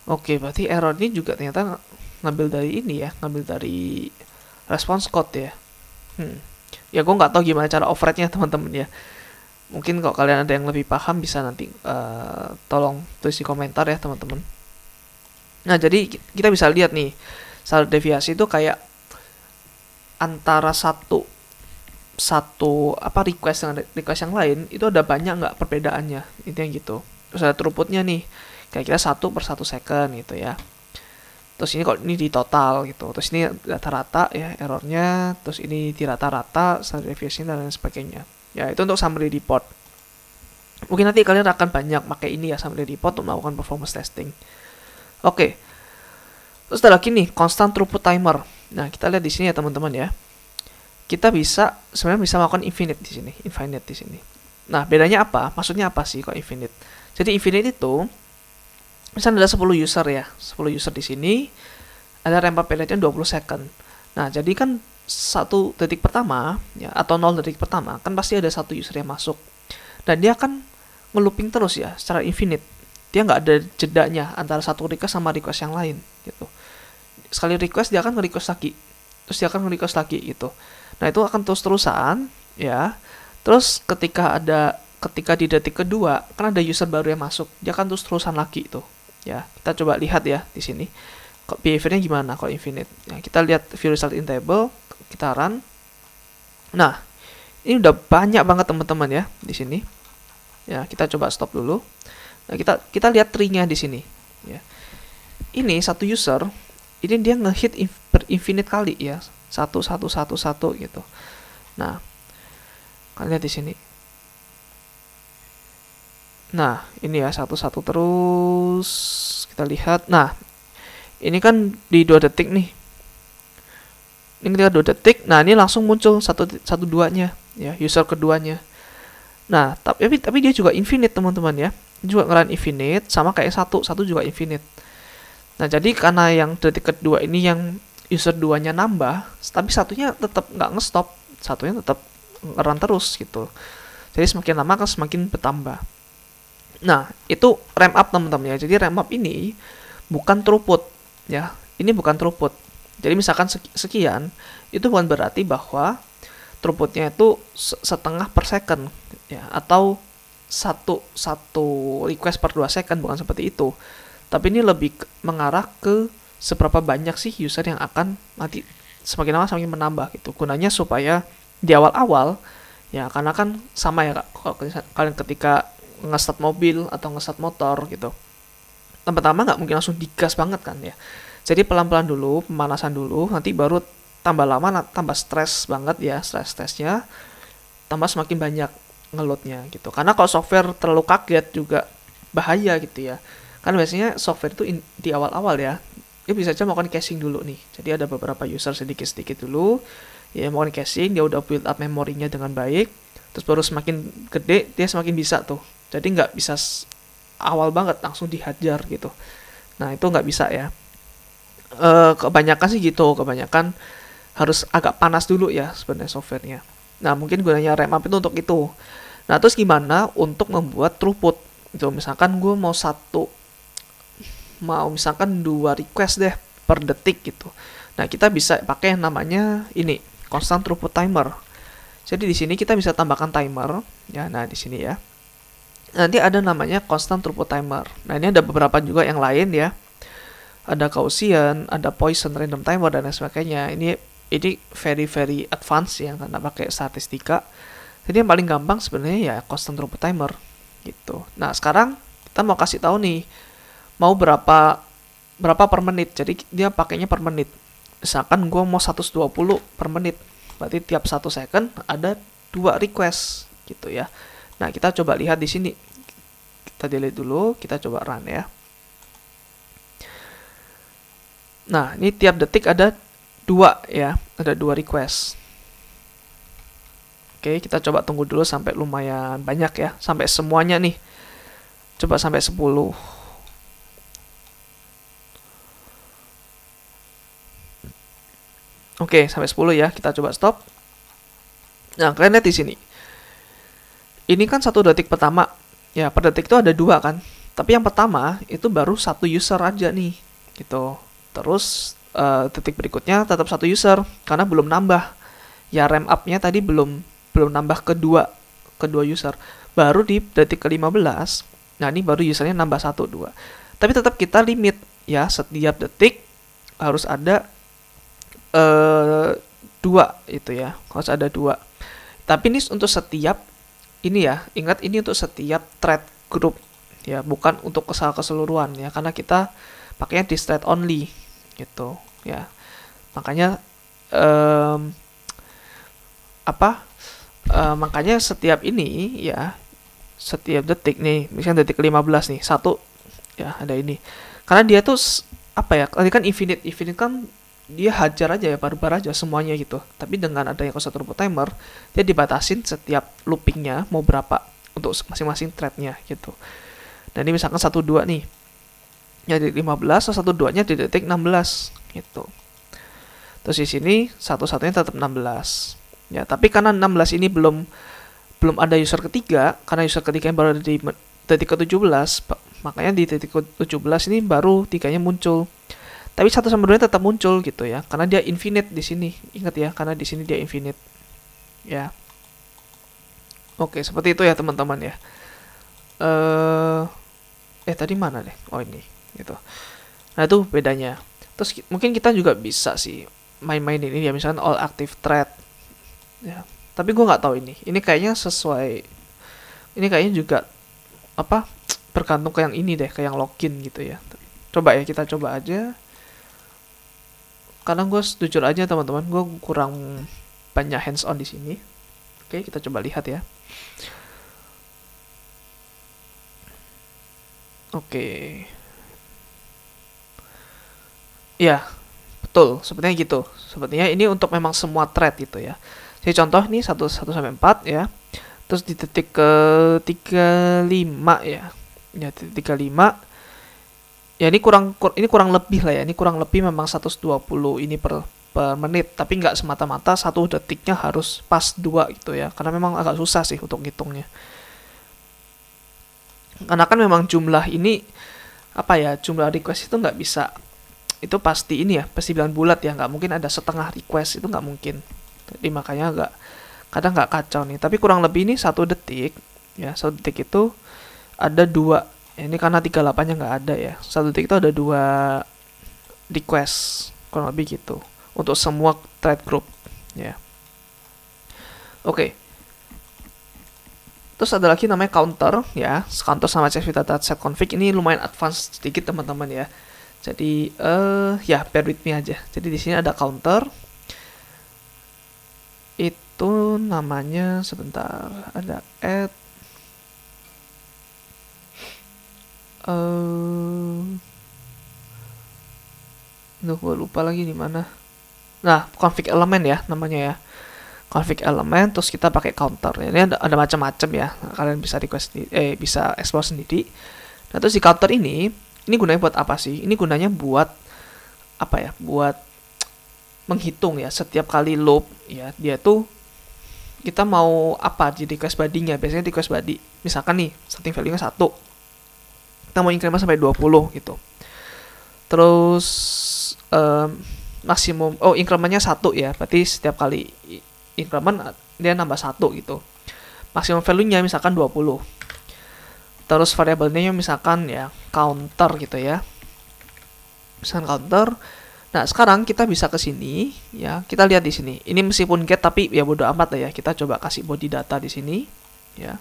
Oke, berarti error ini juga ternyata ngambil dari ini ya, ngambil dari response code ya. Ya, gue nggak tahu gimana cara override-nya teman-teman ya. Mungkin kalau kalian ada yang lebih paham bisa nanti tolong tulis di komentar ya teman-teman. Nah, jadi kita bisa lihat nih, standar deviasi itu kayak antara satu request dengan request yang lain itu ada banyak nggak perbedaannya, intinya gitu. Terus ada throughputnya nih, kira-kira 1/1 second gitu ya. Terus ini kalau ini di total gitu, terus ini rata-rata ya errornya, terus ini di rata-rata standar deviasi dan lain sebagainya. Ya, itu untuk summary report. Mungkin nanti kalian akan banyak pakai ini ya, summary report untuk melakukan performance testing. Oke. Terus ada lagi nih, constant throughput timer. Nah, kita lihat di sini ya teman-teman ya. Kita sebenarnya bisa melakukan infinite di sini. Nah, bedanya apa? Maksudnya apa sih kok infinite? Jadi infinite itu misalnya ada 10 user ya. 10 user di sini ada ramp up periodnya 20 second. Nah, jadi kan 1 detik pertama ya, atau 0 detik pertama kan pasti ada 1 user yang masuk. Dan dia akan nge-looping terus ya secara infinite. Dia nggak ada jedanya antara satu request sama request yang lain gitu. Sekali request dia akan nge-request lagi. Terus dia akan nge-request lagi gitu. Nah, itu akan terus-terusan ya. Terus ketika di detik kedua kan ada user baru yang masuk, dia akan terus-terusan lagi itu. Ya, kita coba lihat ya di sini. Kok behaviornya gimana kalau infinite? Ya, kita lihat view result in table, kita run. Nah, ini udah banyak banget teman-teman ya di sini. Ya, kita coba stop dulu. Nah, kita lihat tree-nya di sini ya. Ini satu user, ini dia nge-hit infinite kali ya. 1 gitu. Nah, kalian lihat di sini. Nah, ini ya 1 terus kita lihat. Nah, ini kan di 2 detik nih. Ini ketika 2 detik, nah ini langsung muncul 1/2-nya ya, user keduanya. Nah, tapi dia juga infinite teman-teman ya. Juga ngeran infinite sama kayak 1 juga infinite. Nah, jadi karena yang detik kedua ini yang user 2-nya nambah, tapi satunya tetap nggak nge-stop, satunya tetap ngeran terus gitu. Jadi semakin lama kan semakin bertambah. Nah, itu ramp up teman-teman ya. Jadi ramp up ini bukan throughput ya. Ini bukan throughput. Jadi misalkan sekian, itu bukan berarti bahwa throughputnya itu setengah per second ya, atau satu request per 2 second, bukan seperti itu. Tapi ini lebih mengarah ke seberapa banyak sih user yang akan nanti semakin lama semakin menambah gitu. Gunanya supaya di awal-awal ya, karena kan sama ya kalau kalian ketika nge-start mobil atau nge-start motor gitu. pertama nggak mungkin langsung digas banget kan ya. Jadi pelan-pelan dulu, pemanasan dulu, nanti baru tambah lama tambah stres banget ya, stres tesnya tambah semakin banyak ngeloadnya gitu. Karena kalau software terlalu kaget juga bahaya gitu ya. Kan biasanya software itu di awal-awal ya, dia bisa aja melakukan caching dulu nih. Jadi ada beberapa user sedikit-sedikit dulu, ya melakukan caching, dia udah build up memorinya dengan baik, terus baru semakin gede dia semakin bisa tuh. Jadi nggak bisa awal banget langsung dihajar gitu. Nah itu nggak bisa ya. Kebanyakan sih gitu, kebanyakan harus agak panas dulu ya sebenarnya softwarenya. Nah mungkin gunanya RAM up itu untuk itu. Nah terus gimana untuk membuat throughput? Itu misalkan gue mau misalkan 2 request deh per detik gitu. Nah kita bisa pakai yang namanya ini constant throughput timer. Jadi di sini kita bisa tambahkan timer ya. Nah di sini ya. Nanti ada namanya constant throughput timer. Nah ini ada beberapa juga yang lain ya. Ada Gaussian, ada Poisson random timer dan lain sebagainya. Ini very advanced ya karena pakai statistika. Jadi yang paling gampang sebenarnya ya constant throughput timer gitu. Nah, sekarang kita mau kasih tahu nih mau berapa per menit. Jadi dia pakainya per menit. Misalkan gue mau 120 per menit. Berarti tiap 1 second ada 2 request gitu ya. Nah, kita coba lihat di sini. Kita delete dulu, kita coba run ya. Nah, ini tiap detik ada 2 ya, ada 2 request. Oke, kita coba tunggu dulu sampai lumayan banyak ya, sampai semuanya nih. Coba sampai 10. Oke, sampai 10 ya, kita coba stop. Nah, kalian lihat di sini. Ini kan 1 detik pertama. Ya, per detik itu ada 2 kan. Tapi yang pertama itu baru 1 user aja nih, gitu. Terus detik berikutnya tetap 1 user karena belum nambah ya, RAM up-nya tadi belum nambah kedua user, baru di detik ke-15. Nah ini baru usernya nambah 1, 2, tapi tetap kita limit ya, setiap detik harus ada 2 itu ya, harus ada 2. Tapi ini untuk setiap ini ya, ingat ini untuk setiap thread group ya, bukan untuk keseluruhan ya, karena kita pakainya di thread only gitu ya. Makanya makanya setiap ini ya, setiap detik nih, misalnya detik 15 nih, 1 ya ada ini. Karena dia tuh tadi kan infinite kan dia hajar aja ya, barbar aja semuanya gitu. Tapi dengan adanya constant throughput timer, dia dibatasin setiap loopingnya mau berapa untuk masing-masing threadnya gitu. Dan ini misalkan 1, 2 nih. Ya di 15, 1, 2-nya di detik 16 gitu. Terus di sini satu-satunya tetap 16. Ya, tapi karena 16 ini belum ada user ketiga, karena user ketiganya baru ada di detik ke-17, makanya di detik ke-17 ini baru 3-nya muncul. Tapi 1 sama 2 tetap muncul gitu ya, karena dia infinite di sini. Ingat ya, karena di sini dia infinite. Ya. Oke, seperti itu ya teman-teman ya. Tadi mana deh? Oh ini. Gitu. Nah itu bedanya. Terus mungkin kita juga bisa sih main-main ini ya, misalnya all active thread ya. Tapi gue nggak tahu ini kayaknya sesuai, ini kayaknya juga bergantung ke yang ini deh, ke yang login gitu ya. Coba ya, kita coba aja, karena gue jujur aja teman-teman, gue kurang banyak hands on di sini. Oke, kita coba lihat ya. Oke. Ya, betul, sepertinya gitu. Sepertinya ini untuk memang semua thread gitu ya. Jadi contoh nih 1 sampai 4 ya. Terus di detik ke-35 ya. Ya, titik 35. Ya ini kurang lebih lah ya. Ini kurang lebih memang 120 ini per menit, tapi nggak semata-mata 1 detiknya harus pas 2 gitu ya. Karena memang agak susah sih untuk ngitungnya. Karena kan memang jumlah ini jumlah request itu nggak bisa, itu pasti ini ya, pasti bilang bulat ya, nggak mungkin ada setengah request, itu nggak mungkin. Jadi makanya kadang nggak kacau nih. Tapi kurang lebih ini 1 detik ya, 1 detik itu ada 2 ya, ini karena 38-nya nggak ada ya, 1 detik itu ada 2 request kurang lebih gitu untuk semua thread group ya. Oke. Terus ada lagi namanya counter ya. Counter sama CSV data set config ini lumayan advance sedikit teman-teman ya. Jadi ya bear with me aja. Jadi di sini ada counter. Itu namanya sebentar, ada add gue lupa lagi di mana. Nah, config element ya namanya ya. Config element, terus kita pakai counter. Ini ada macam-macam ya. Nah, kalian bisa request bisa explore sendiri. Nah, terus di counter ini gunanya buat apa sih? Ini gunanya buat apa ya? Buat menghitung ya setiap kali loop ya. Dia tuh kita mau apa di request body-nya. Biasanya request body. Misalkan nih, starting value-nya 1. Kita mau increment sampai 20 gitu. Terus maksimum increment-nya 1 ya. Berarti setiap kali increment dia nambah 1 gitu. Maksimum value-nya misalkan 20. Terus variabelnya misalkan ya counter gitu ya. Misalkan counter. Nah, sekarang kita bisa ke sini ya. Kita lihat di sini. Ini meskipun get tapi ya bodo amat lah ya. Kita coba kasih body data di sini ya.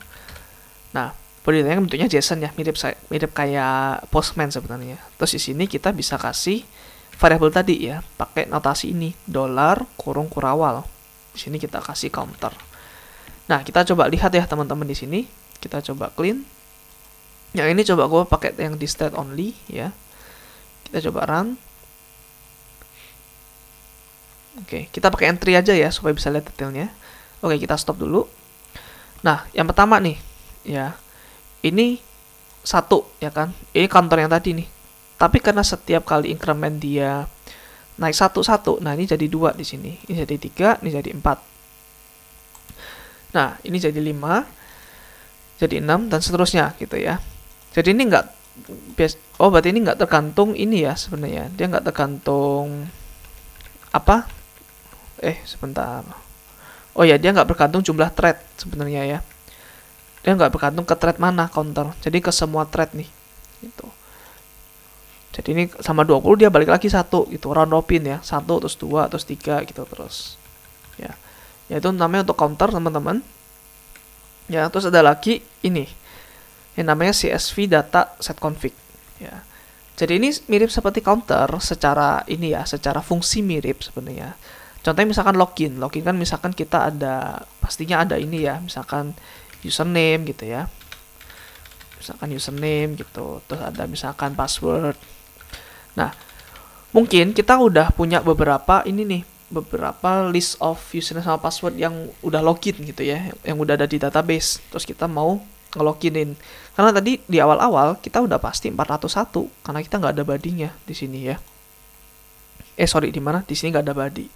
Nah, body datanya bentuknya JSON ya, mirip kayak Postman sebenarnya. Terus di sini kita bisa kasih variabel tadi ya, pakai notasi ini $kurawal. Di sini kita kasih counter. Nah, kita coba lihat ya teman-teman di sini. Kita coba clean. Yang ini coba gue pakai yang di state only ya. Kita coba run. Oke, kita pakai entry aja ya supaya bisa lihat detailnya. Oke, kita stop dulu. Nah, yang pertama nih ya. Ini 1 ya kan. Ini counter yang tadi nih. Tapi karena setiap kali increment dia naik 1, nah ini jadi 2 di sini. Ini jadi 3, ini jadi 4. Nah, ini jadi 5, jadi 6 dan seterusnya gitu ya. Jadi ini berarti ini nggak tergantung ini ya sebenarnya. Dia nggak tergantung apa? Sebentar. Oh ya, dia nggak bergantung jumlah thread sebenarnya ya. Dia nggak bergantung ke thread mana counter. Jadi ke semua thread nih. Gitu. Jadi ini sama 20 dia balik lagi 1 gitu. Round robin ya. 1 terus 2 terus 3 gitu terus. Ya. Ya itu namanya untuk counter teman-teman. Ya, terus ada lagi ini. Yang namanya CSV data set config. Ya. Jadi ini mirip seperti counter secara ini ya, secara fungsi mirip sebenarnya. Contohnya misalkan login. Login kan misalkan kita ada pastinya ada ini ya, misalkan username gitu ya. Misalkan username gitu. Terus ada misalkan password. Nah, mungkin kita udah punya beberapa ini nih, beberapa list of username sama password yang udah login gitu ya, yang udah ada di database. Terus kita mau ngeloginin. Karena tadi di awal-awal kita udah pasti 401 karena kita nggak ada body-nya di sini ya. Sorry, di mana? Di sini nggak ada body.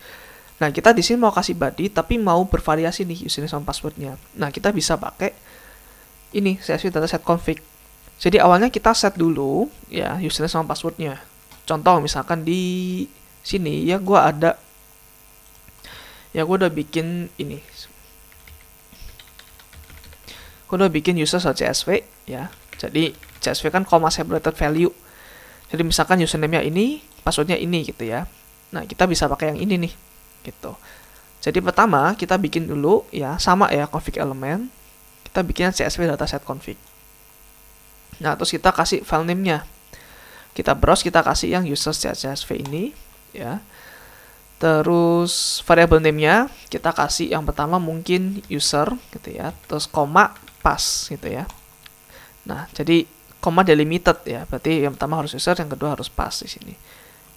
Nah, kita di sini mau kasih body tapi mau bervariasi nih username sama passwordnya. Nah, kita bisa pakai ini CSV data set config. Jadi awalnya kita set dulu ya username sama passwordnya. Contoh misalkan di sini ya gue udah bikin ini. Gue udah bikin user.csv ya. Jadi CSV kan comma separated value. Jadi misalkan username-nya ini, passwordnya ini gitu ya. Nah, kita bisa pakai yang ini nih gitu. Jadi pertama kita bikin dulu ya sama ya config element. Kita bikin CSV data set config. Nah, terus kita kasih file name-nya. Kita browse, kita kasih yang user.csv ini ya. Terus variable name-nya kita kasih yang pertama mungkin user gitu ya. Terus koma pas gitu ya. Nah, jadi koma delimited ya. Berarti yang pertama harus user, yang kedua harus pas di sini.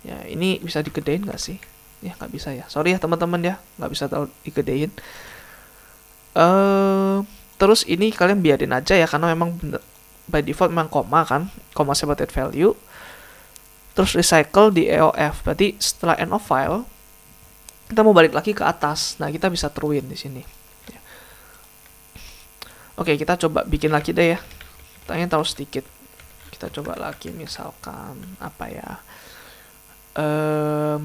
Ya, ini bisa digedein nggak sih? Ya, nggak bisa ya. Sorry ya teman-teman ya, nggak bisa digedein. Terus ini kalian biarin aja ya, karena memang by default memang koma kan, koma separated value. Terus recycle di EOF, berarti setelah end of file kita mau balik lagi ke atas. Nah, kita bisa truein di sini. Ya. Oke, kita coba bikin lagi deh ya. Kita ingin tahu sedikit. Kita coba lagi misalkan apa ya?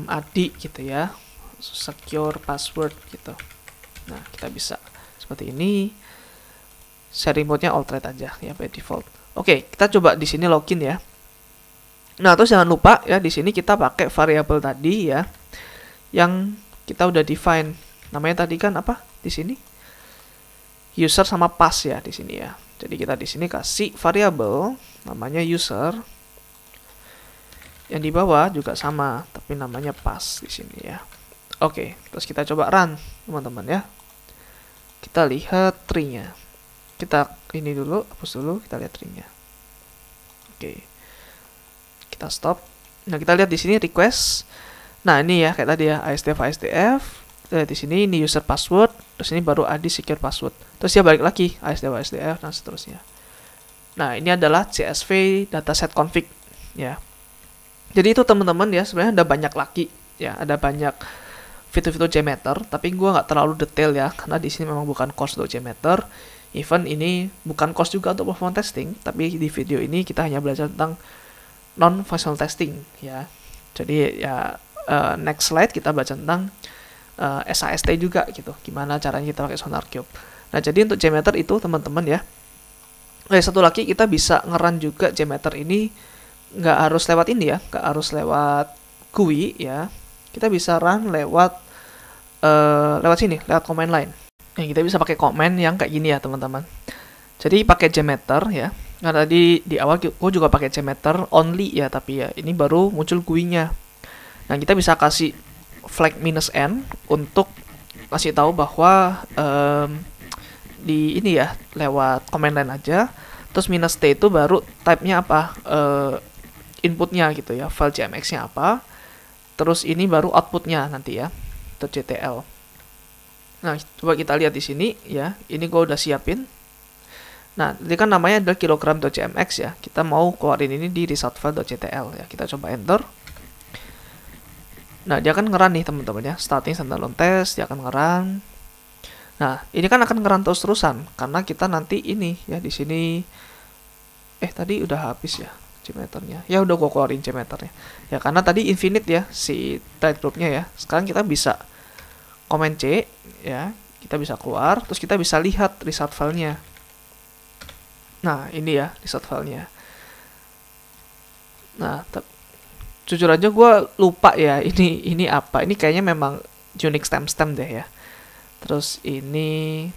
Adi gitu ya. Secure password gitu. Nah, kita bisa seperti ini. Sharing mode-nya all thread aja ya by default. Oke, kita coba di sini login ya. Nah, terus jangan lupa ya di sini kita pakai variabel tadi ya. Yang kita udah define. Namanya tadi kan apa? Di sini user sama pass ya di sini ya. Jadi kita di sini kasih variabel namanya user. Yang di bawah juga sama, tapi namanya pass di sini ya. Oke, terus kita coba run, teman-teman ya. Kita lihat tree-nya. Kita ini dulu, hapus dulu, kita lihat tree-nya. Oke. Kita stop. Nah, kita lihat di sini request. Nah, ini ya kayak tadi ya, ASDF. Lihat di sini ini user password, terus ini baru id secure password. Terus dia balik lagi ASDF dan seterusnya. Nah, ini adalah CSV dataset config ya. Jadi itu teman-teman ya, sebenarnya ada banyak lagi ya, ada banyak fitur-fitur JMeter, tapi gue nggak terlalu detail ya, karena di sini memang bukan course untuk JMeter. Even ini bukan course juga untuk performance testing, tapi di video ini kita hanya belajar tentang non-functional testing ya. Jadi ya next slide kita belajar tentang SAST juga gitu, gimana caranya kita pakai SonarQube. Nah, jadi untuk JMeter itu teman-teman ya. Satu lagi kita bisa ngeran juga JMeter ini nggak harus lewat ini ya, nggak harus lewat GUI ya. Kita bisa run lewat sini, lewat command line. Nah, kita bisa pakai command yang kayak gini ya teman-teman. Jadi pakai JMeter ya. Nah, tadi di awal gue juga pakai JMeter only ya, tapi ya ini baru muncul GUI-nya. Nah, kita bisa kasih flag "-n" untuk kasih tahu bahwa di ini ya lewat command line aja. Terus "-t" itu baru type-nya apa, inputnya gitu ya, file JMX-nya apa. Terus ini baru outputnya nanti ya, .jtl. Nah, coba kita lihat di sini ya. Ini gue udah siapin. Nah, ini kan namanya adalah kilogram.jmx ya. Kita mau keluarin ini di result file.jtl ya. Kita coba enter. Nah, dia akan ngeran nih teman-teman ya. Starting standalone test, dia akan ngeran. Nah, ini kan akan ngeran terus-terusan karena kita nanti ini ya di sini tadi udah habis ya JMeternya. Ya udah gua keluarin JMeternya. Ya karena tadi infinite ya si thread groupnya ya. Sekarang kita bisa Command C ya. Kita bisa keluar, terus kita bisa lihat result file-nya. Nah, ini ya result file-nya. Nah, jujur aja gue lupa ya ini apa. Ini kayaknya memang Unix timestamp deh ya. Terus ini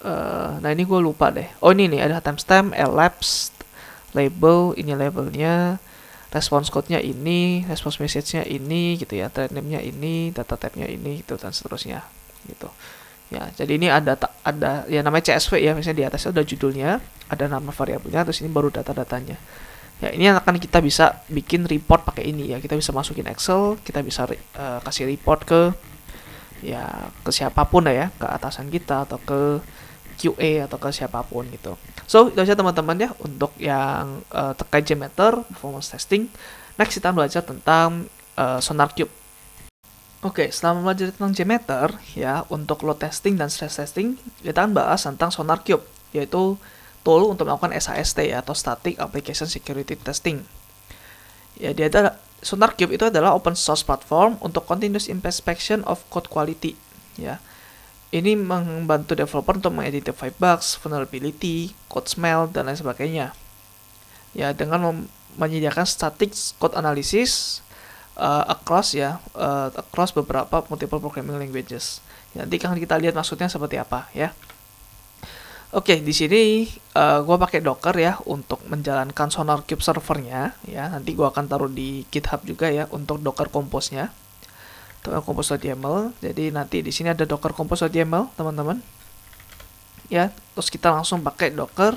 nah ini gue lupa deh. Oh, ini nih ada timestamp, elapsed, label, ini labelnya, response code-nya ini, response message-nya ini gitu ya, thread name-nya ini, data type-nya ini gitu dan seterusnya gitu. Ya, jadi ini ada ya namanya CSV ya, misalnya di atasnya udah judulnya, ada nama variabelnya, terus ini baru data-datanya. Ya, ini akan kita bisa bikin report pakai ini ya. Kita bisa masukin Excel, kita bisa kasih report ke siapapun ya, ke atasan kita atau ke QA atau ke siapapun gitu. So, itu aja teman-teman ya untuk yang terkait JMeter performance testing. Next kita belajar tentang SonarQube. Oke, setelah belajar tentang JMeter ya, untuk load testing dan stress testing, kita akan bahas tentang SonarQube, yaitu tool untuk melakukan SAST ya, atau Static Application Security Testing. Ya, SonarQube itu adalah open source platform untuk continuous inspection of code quality ya. Ini membantu developer untuk mengidentify bugs, vulnerability, code smell, dan lain sebagainya. Ya, dengan menyediakan static code analysis across beberapa multiple programming languages. Ya, nanti kan kita lihat maksudnya seperti apa ya. Oke, di sini gue pakai Docker ya untuk menjalankan SonarQube servernya ya. Nanti gue akan taruh di GitHub juga ya untuk Docker Compose-nya. Docker Compose.yaml. Jadi nanti di sini ada Docker Compose.yaml, teman-teman. Ya, terus kita langsung pakai Docker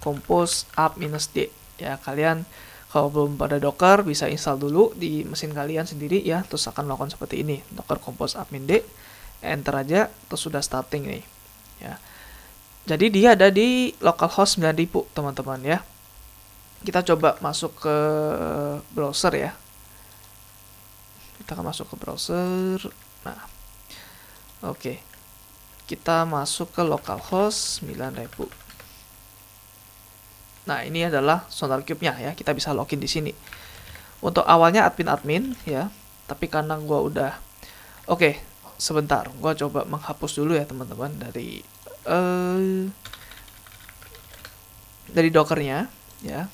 Compose app-d. Ya, kalian kalau belum pada Docker bisa install dulu di mesin kalian sendiri ya. Terus akan melakukan seperti ini, Docker Compose app-d. Enter aja, terus sudah starting nih. Ya. Jadi dia ada di localhost 9000 teman-teman ya. Kita coba masuk ke browser ya. Kita akan masuk ke browser. Nah, oke. Kita masuk ke localhost 9000. Nah, ini adalah SonarQube-nya ya. Kita bisa login di sini. Untuk awalnya admin ya. Tapi karena gua udah sebentar. Gua coba menghapus dulu ya teman-teman dari Dockernya ya,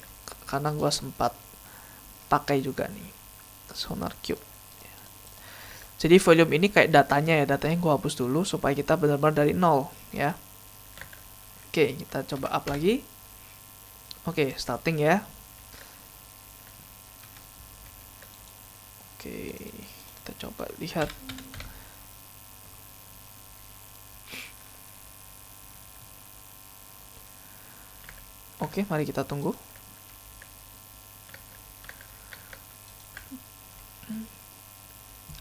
karena gue sempat pakai juga nih SonarQube ya. Jadi volume ini kayak datanya gue hapus dulu supaya kita benar-benar dari nol ya. Oke, kita coba up lagi. Oke, starting ya. Oke, kita coba lihat. Oke, mari kita tunggu.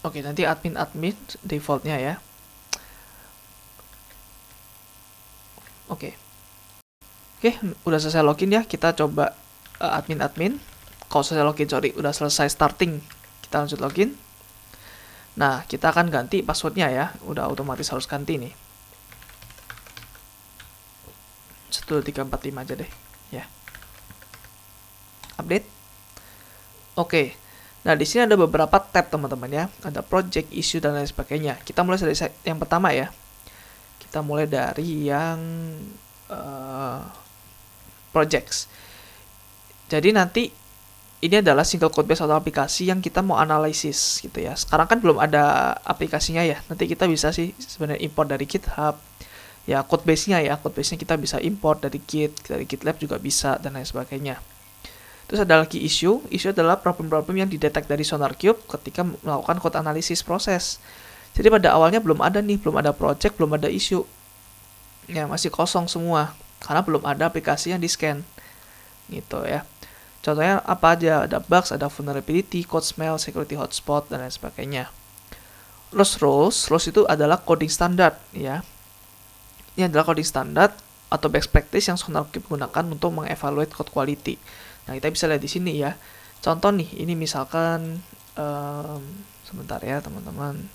Oke, nanti admin defaultnya ya. Oke, udah selesai login ya. Kita coba admin. Kalau selesai login, sorry, udah selesai starting. Kita lanjut login. Nah, kita akan ganti passwordnya ya. Udah otomatis harus ganti nih. 1345 aja deh. Ya. Update. Oke. Nah, di sini ada beberapa tab teman-teman ya. Ada project, issue, dan lain sebagainya. Kita mulai dari yang pertama ya. Kita mulai dari yang projects. Jadi nanti ini adalah single code base atau aplikasi yang kita mau analisis gitu ya. Sekarang kan belum ada aplikasinya ya. Nanti kita bisa sih sebenarnya import dari GitHub. Ya, code base-nya ya. Code base-nya kita bisa import dari Git, dari GitLab juga bisa, dan lain sebagainya. Terus ada lagi issue. Issue adalah problem-problem yang didetek dari SonarQube ketika melakukan code analisis proses. Jadi pada awalnya belum ada nih, belum ada project, belum ada issue. Ya, masih kosong semua. Karena belum ada aplikasi yang di-scan. Gitu ya. Contohnya apa aja? Ada bugs, ada vulnerability, code smell, security hotspot, dan lain sebagainya. Terus rules itu adalah coding standard ya. Ini adalah coding standard atau best practice yang SonarQube gunakan untuk mengevaluate code quality. Nah, kita bisa lihat di sini ya. Contoh nih, ini misalkan sebentar ya teman-teman.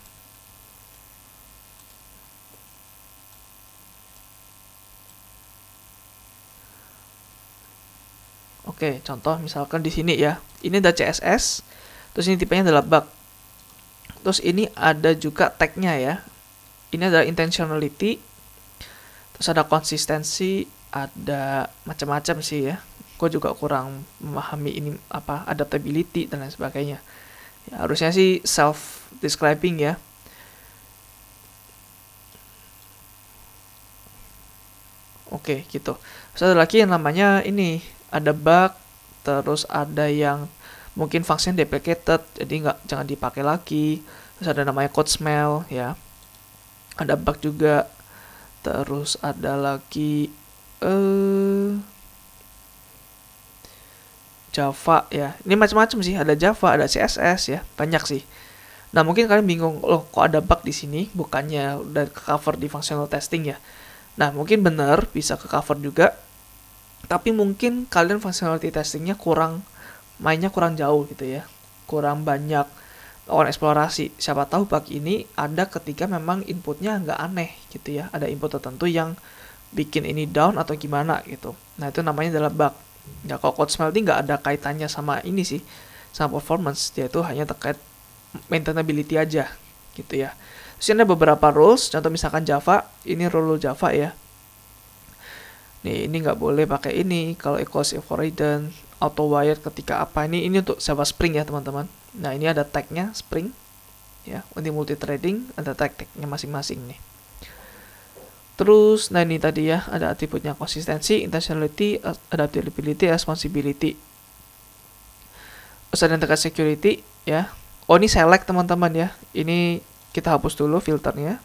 Oke, contoh misalkan di sini ya. Ini ada CSS, terus ini tipenya adalah bug. Terus ini ada juga tag-nya ya. Ini adalah intentionality. Terus ada konsistensi, ada macam-macam sih ya. Gue juga kurang memahami ini apa adaptability dan lain sebagainya. Ya, harusnya sih self describing ya. Oke, gitu. Terus ada lagi yang namanya ini ada bug, terus ada yang mungkin function deprecated, jadi jangan dipakai lagi. Terus ada namanya code smell ya. Ada bug juga. Terus ada lagi Java ya. Ini macam-macam sih, ada Java, ada CSS ya, banyak sih. Nah, mungkin kalian bingung, loh kok ada bug di sini, bukannya udah ke cover di functional testing ya. Nah, mungkin benar bisa ke cover juga. Tapi mungkin kalian functionality testingnya mainnya kurang jauh gitu ya. Kurang banyak orang eksplorasi. Siapa tahu bug ini ada ketika memang inputnya nggak aneh gitu ya. Ada input tertentu yang bikin ini down atau gimana gitu. Nah, itu namanya adalah bug. Ya, kalau code smelting nggak ada kaitannya sama ini sih, sama performance. Dia itu hanya terkait maintainability aja gitu ya. Terus ada beberapa rules. Contoh misalkan Java, ini rule Java ya. Nih, ini nggak boleh pakai ini. Kalau equals avoidance, auto wired ketika apa, ini untuk Java Spring ya teman-teman. Nah, ini ada tag-nya Spring ya. Untuk multi-threading ada tag-tagnya masing-masing nih. Terus, nah ini tadi ya, ada atributnya konsistensi, intentionality, adaptability, responsibility. Terus ada yang terkait security ya. Oh, ini select teman-teman ya. Ini kita hapus dulu filternya.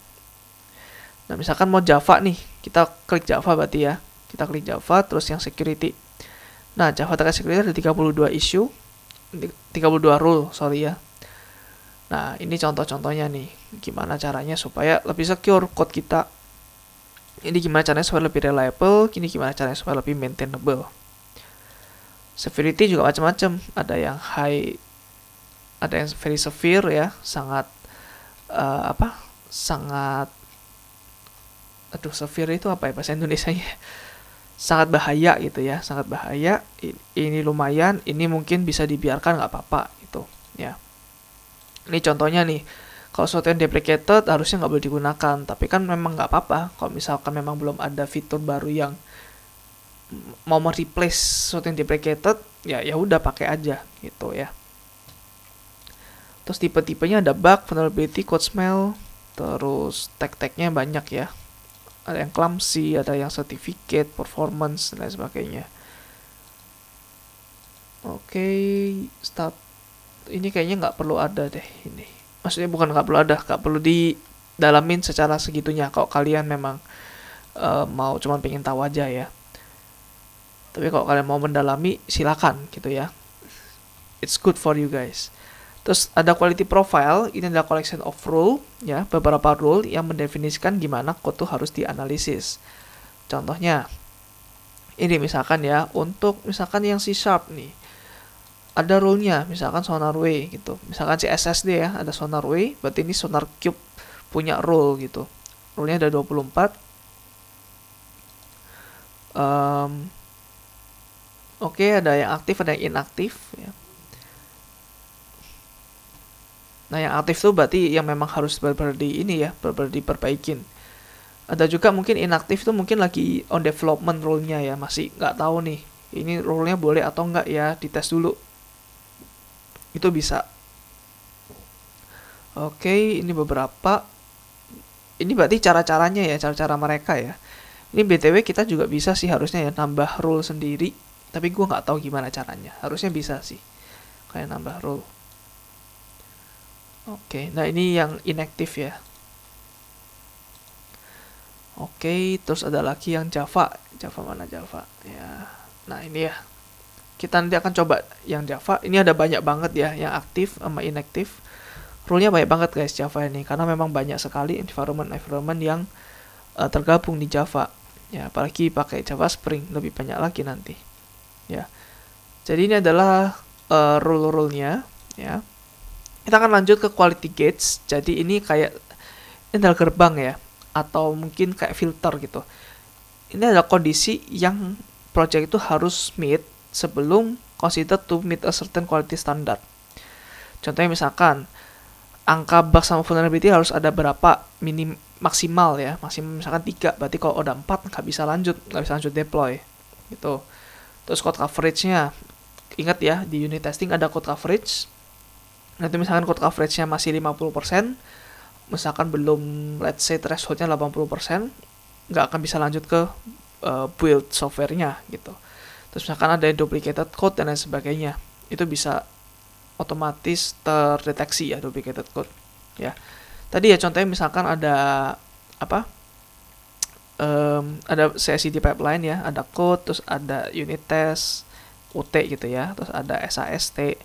Nah, misalkan mau Java nih, kita klik Java berarti ya. Kita klik Java, terus yang security. Nah, Java terkait security ada 32 issue, 32 rule, sorry ya. Nah, ini contoh-contohnya nih. Gimana caranya supaya lebih secure code kita. Ini gimana caranya supaya lebih reliable, ini gimana caranya supaya lebih maintainable. Severity juga macam-macam. Ada yang high, ada yang very severe ya, sangat severe itu apa ya bahasa Indonesianya? Sangat bahaya gitu ya, sangat bahaya. Ini lumayan, ini mungkin bisa dibiarkan nggak apa-apa gitu ya. Ini contohnya nih, kalau sesuatu yang deprecated harusnya nggak boleh digunakan, tapi kan memang nggak apa-apa. Kalau misalkan memang belum ada fitur baru yang mau mereplace sesuatu yang deprecated, ya udah pakai aja gitu ya. Terus tipe-tipenya ada bug, vulnerability, code smell, terus tag-tagnya banyak ya. Ada yang clumsy, ada yang certificate, performance, dan lain sebagainya. Oke, start. Ini kayaknya nggak perlu ada deh ini. Maksudnya bukan nggak perlu ada, nggak perlu didalamin secara segitunya. Kalau kalian memang mau cuman pengen tahu aja ya. Tapi kalau kalian mau mendalami, silakan gitu ya. It's good for you guys. Terus ada quality profile, ini adalah collection of rule, ya, beberapa rule yang mendefinisikan gimana code tuh harus dianalisis. Contohnya, ini misalkan ya, untuk misalkan yang C# nih, ada rule-nya, misalkan SonarWay gitu. Misalkan si SSD ya, ada SonarWay, berarti ini SonarQube punya rule gitu. Rule-nya ada 24. Oke, ada yang aktif, ada yang inaktif ya. Nah, yang aktif tuh berarti yang memang harus benar-benar diperbaikin. Ada juga mungkin inaktif tuh mungkin lagi on development rule-nya ya, masih nggak tahu nih. Ini rule-nya boleh atau nggak ya, dites dulu. Itu bisa. Oke, ini beberapa. Ini berarti cara-caranya ya, cara-cara mereka ya. Ini BTW kita juga bisa sih harusnya ya, nambah rule sendiri. Tapi gue nggak tahu gimana caranya. Harusnya bisa sih, kayak nambah rule. Oke, nah ini yang inaktif ya. Oke, terus ada lagi yang Java. Java mana Java? Ya, nah ini ya. Kita nanti akan coba yang Java. Ini ada banyak banget ya, yang aktif sama inaktif. Rule-nya banyak banget guys Java ini, karena memang banyak sekali environment yang tergabung di Java. Ya, apalagi pakai Java Spring lebih banyak lagi nanti. Ya, jadi ini adalah rule-rule-nya. Ya. Kita akan lanjut ke quality gates. Jadi ini kayak ini adalah gerbang ya, atau mungkin kayak filter gitu. Ini adalah kondisi yang project itu harus meet sebelum consider to meet a certain quality standard. Contohnya misalkan angka bug sama vulnerability harus ada berapa maksimal ya, maksimal misalkan 3, berarti kalau udah 4 nggak bisa lanjut deploy gitu. Terus code coverage-nya, ingat ya di unit testing ada code coverage. Nanti misalkan code coverage-nya masih 50%, misalkan belum, let's say threshold-nya 80%, nggak akan bisa lanjut ke build software-nya gitu. Terus misalkan ada duplicated code dan lain sebagainya, itu bisa otomatis terdeteksi ya duplicated code ya. Tadi ya contohnya misalkan ada apa? Ada CI/CD pipeline ya, ada code, terus ada unit test, UT gitu ya, terus ada SAST.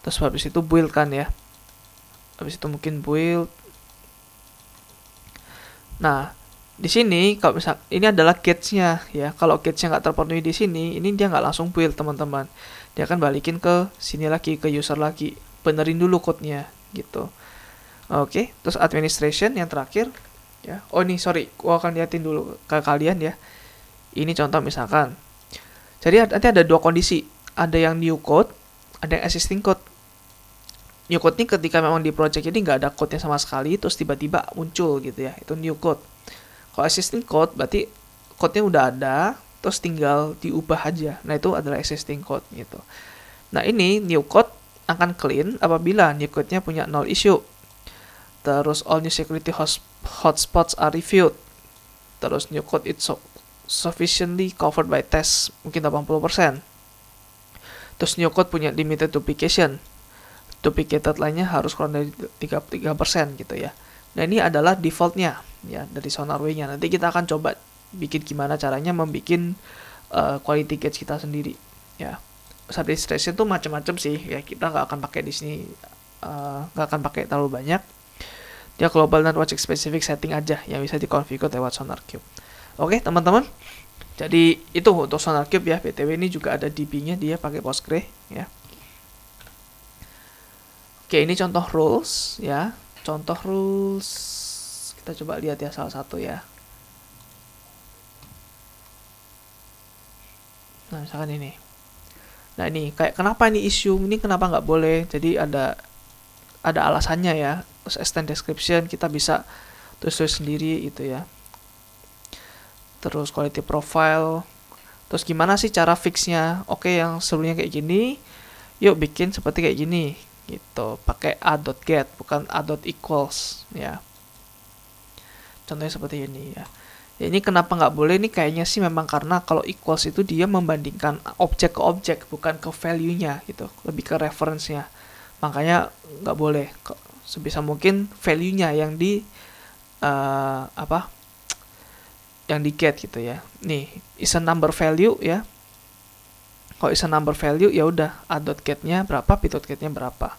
Terus habis itu build kan ya. Habis itu mungkin build. Nah, di sini kalau misal ini adalah gates-nya ya. Kalau gates-nya nggak terpenuhi di sini, ini dia nggak langsung build teman-teman. Dia akan balikin ke sini lagi, ke user lagi. Benerin dulu code-nya gitu. Oke, terus administration yang terakhir ya. Oh ini sorry, gua akan liatin dulu ke kalian ya. Ini contoh misalkan. Jadi nanti ada dua kondisi. Ada yang new code, ada yang existing code. New code ini ketika memang di project ini nggak ada code-nya sama sekali, terus tiba-tiba muncul gitu ya, itu new code. Kalau existing code, berarti code-nya udah ada, terus tinggal diubah aja. Nah, itu adalah existing code gitu. Nah, ini new code akan clean apabila new code-nya punya null issue. Terus all new security hotspots are reviewed. Terus new code it's sufficiently covered by test, mungkin 80%. Terus new code punya limited duplication. Duplicated lainnya harus kurang dari 3% gitu ya. Nah, ini adalah defaultnya ya dari SonarWay-nya. Nanti kita akan coba bikin gimana caranya membuat quality gates kita sendiri ya. Administration tuh macam-macam sih ya, kita nggak akan pakai di sini, nggak akan pakai terlalu banyak. Dia global dan project specific setting aja yang bisa dikonfigure lewat SonarQube. Oke teman-teman, jadi itu untuk SonarQube ya. BTW ini juga ada DB-nya, dia pakai Postgre ya. Oke, ini contoh rules ya. Contoh rules kita coba lihat ya salah satu ya. Nah, misalkan ini. Nah, ini kayak kenapa ini issue, ini kenapa nggak boleh. Jadi ada alasannya ya. Terus extend description kita bisa tulis sendiri itu ya. Terus quality profile. Terus gimana sih cara fixnya? Oke, yang sebelumnya kayak gini, yuk bikin seperti kayak gini gitu, pakai a.get bukan a.equals ya. Contohnya seperti ini ya. Ya, ini kenapa nggak boleh? Ini kayaknya sih memang karena kalau equals itu dia membandingkan objek ke objek, bukan ke value-nya gitu, lebih ke reference-nya. Makanya nggak boleh. Sebisa mungkin value-nya yang di yang di get gitu ya. Nih, is a number value ya. Kalau is a number value ya udah a.get-nya berapa, b.get-nya berapa.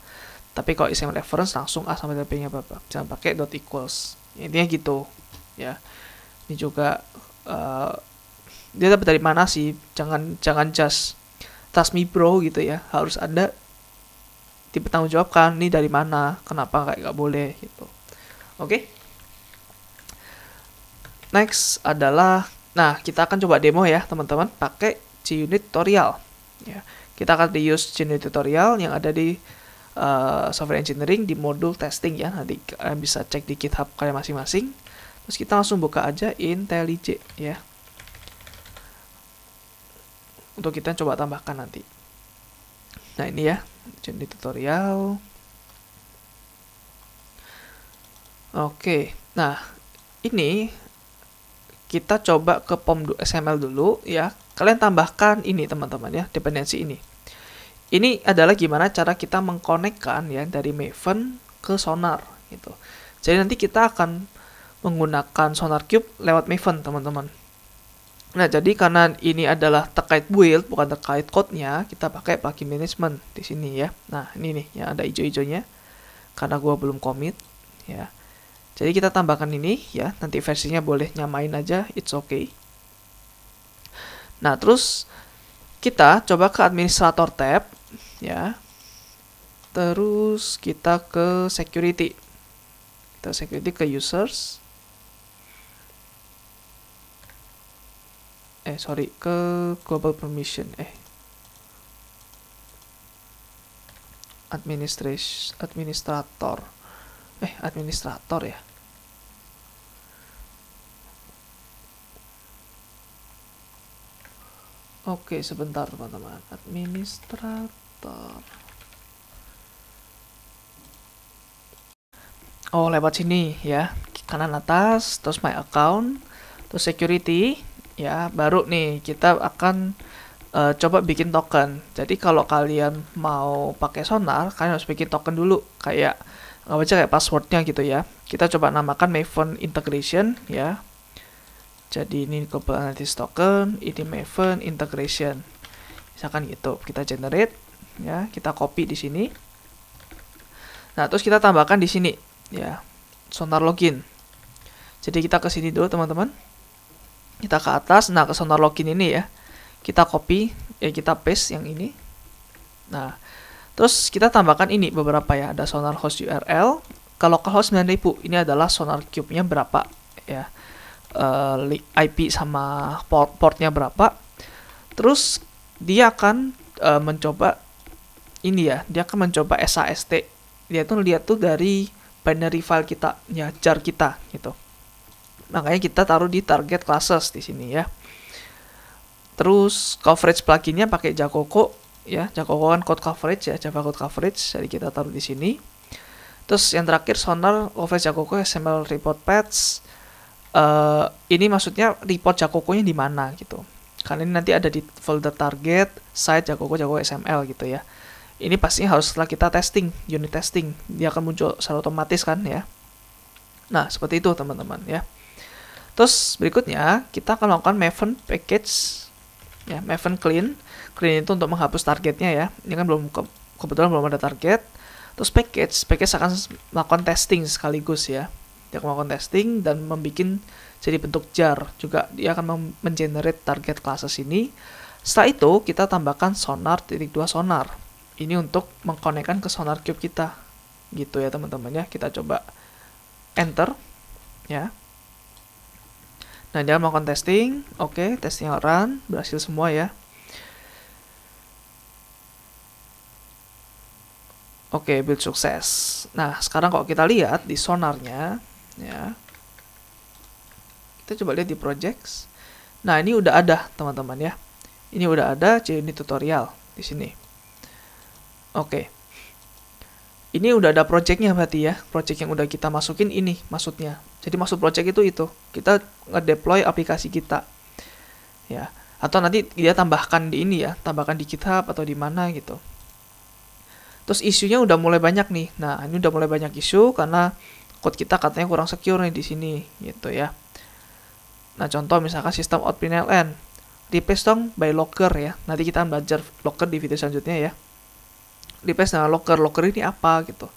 Tapi kalau is a reference langsung a sampai b-nya berapa. Jangan pakai dot equals. Intinya gitu ya. Ini juga dia dapat dari mana sih? Jangan just trust me bro gitu ya. Harus ada dipertanggungjawabkan ini dari mana, kenapa kayak nggak boleh gitu. Oke. Next adalah, nah kita akan coba demo ya teman-teman pakai JUnit tutorial. Ya, kita akan use JUnit tutorial yang ada di software engineering di modul testing ya. Nanti kalian bisa cek di GitHub kalian masing-masing. Terus kita langsung buka aja IntelliJ ya. Untuk kita coba tambahkan nanti. Nah ini ya, JUnit tutorial. Oke, nah ini kita coba ke pom.xml dulu ya. Kalian tambahkan ini teman-teman ya, dependensi ini. Ini adalah gimana cara kita mengkonekkan ya dari Maven ke Sonar gitu. Jadi nanti kita akan menggunakan SonarQube lewat Maven teman-teman. Nah jadi karena ini adalah terkait build bukan terkait code-nya, kita pakai plugin management di sini ya. Nah ini nih yang ada hijau-hijaunya karena gua belum commit ya. Jadi kita tambahkan ini ya, nanti versinya boleh nyamain aja, it's okay. Nah terus kita coba ke administrator tab ya. Terus kita ke security. Kita security ke users. Ke global permission. Administrator ya. Oke, sebentar teman-teman. Administrator. Oh, lewat sini ya. Kanan atas, terus my account, terus security ya. Baru nih kita akan coba bikin token. Jadi kalau kalian mau pakai Sonar, kalian harus bikin token dulu kayak nggak baca kayak passwordnya gitu ya. Kita coba namakan Maven integration ya. Jadi ini global analytics token, ini Maven integration. Misalkan gitu, kita generate ya, kita copy di sini. Nah, terus kita tambahkan di sini ya, Sonar login. Jadi kita ke sini dulu teman-teman. Kita ke atas, nah ke Sonar login ini ya. Kita copy, ya kita paste yang ini. Nah, terus kita tambahkan ini beberapa ya, ada Sonar host URL. Kalau localhost 9000, ini adalah SonarQube-nya berapa ya. IP sama portnya berapa. Terus dia akan mencoba ini ya, dia akan mencoba SAST. Dia tuh lihat tuh dari binary file kita ya, jar kita gitu. Makanya kita taruh di target classes di sini ya. Terus coverage pluginnya pakai Jacoco ya. Jacoco kan code coverage ya, Java code coverage. Jadi kita taruh di sini. Terus yang terakhir Sonar coverage Jacoco XML report paths. Ini maksudnya report Jacoco-nya di mana gitu. Karena ini nanti ada di folder target, site Jacoco XML gitu ya. Ini pastinya harus setelah kita testing, unit testing, dia akan muncul secara otomatis kan ya. Nah, seperti itu teman-teman ya. Terus berikutnya kita akan melakukan Maven package ya, Maven clean. Clean itu untuk menghapus targetnya ya. Ini kan kebetulan belum ada target. Terus package akan melakukan testing sekaligus ya. Dia akan melakukan testing dan membuat jadi bentuk jar juga. Dia akan mengenerate target classes ini. Setelah itu kita tambahkan sonar.2 sonar. Ini untuk mengkonekkan ke SonarQube kita. Gitu ya teman-teman ya. Kita coba enter ya. Nah, dia melakukan testing. Oke, testingnya run, berhasil semua ya. Oke, build sukses. Nah, sekarang kalau kita lihat di sonarnya ya, kita coba lihat di projects. Nah, ini udah ada teman-teman ya. Ini udah ada JUnit tutorial di sini. Oke. Ini udah ada projectnya berarti ya, project yang udah kita masukin ini maksudnya. Jadi maksud project itu kita nge-deploy aplikasi kita, ya. Atau nanti dia tambahkan di ini ya, tambahkan di GitHub atau di mana gitu. Terus isunya udah mulai banyak nih. Nah, ini udah mulai banyak isu karena code kita katanya kurang secure nih di sini, gitu ya. Nah, contoh misalkan sistem out println, replace dong by locker ya. Nanti kita belajar locker di video selanjutnya ya. Replace dengan locker ini apa gitu.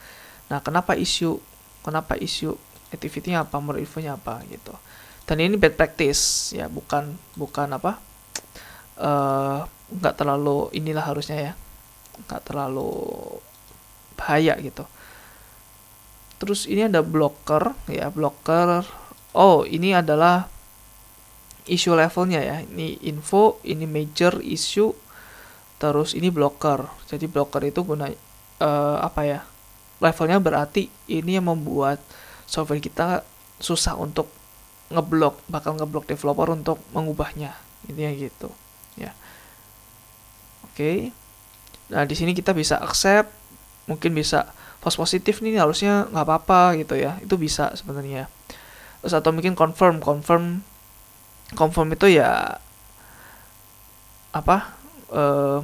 Nah, kenapa isu activity-nya apa, more info-nya apa gitu. Dan ini bad practice ya, bukan apa, nggak terlalu inilah harusnya ya, nggak terlalu bahaya gitu. Terus ini ada blocker ya, blocker. Oh, ini adalah issue levelnya ya. Ini info, ini major issue, terus ini blocker. Jadi blocker itu guna apa ya? Levelnya berarti ini yang membuat software kita susah untuk bakal ngeblok developer untuk mengubahnya. Intinya gitu, ya. Oke. Nah, di sini kita bisa accept, mungkin bisa false positif nih harusnya nggak apa-apa gitu ya. Itu bisa sebenarnya. Terus atau mungkin confirm itu ya apa?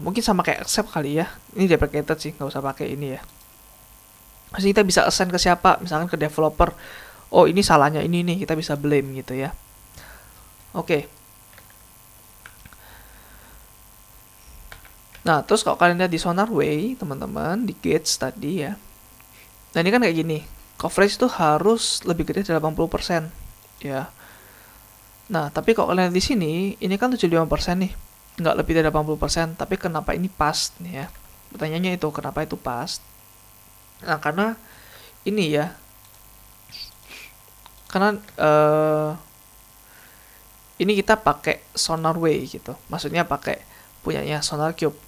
Mungkin sama kayak accept kali ya. Ini deprecated sih, nggak usah pakai ini ya. Masih kita bisa assign ke siapa, misalkan ke developer. Oh, ini salahnya ini nih, kita bisa blame gitu ya. Oke. Nah, terus kalau kalian lihat di SonarWay, teman-teman, di Gates tadi ya. Nah, ini kan kayak gini. Coverage itu harus lebih gede dari 80%, ya. Nah, tapi kalau kalian lihat di sini, ini kan 75% nih. Nggak lebih dari 80%, tapi kenapa ini pas nih ya? Pertanyaannya itu, kenapa itu pas? Nah, karena ini ya, karena ini kita pakai SonarWay gitu, maksudnya pakai punyanya SonarQube.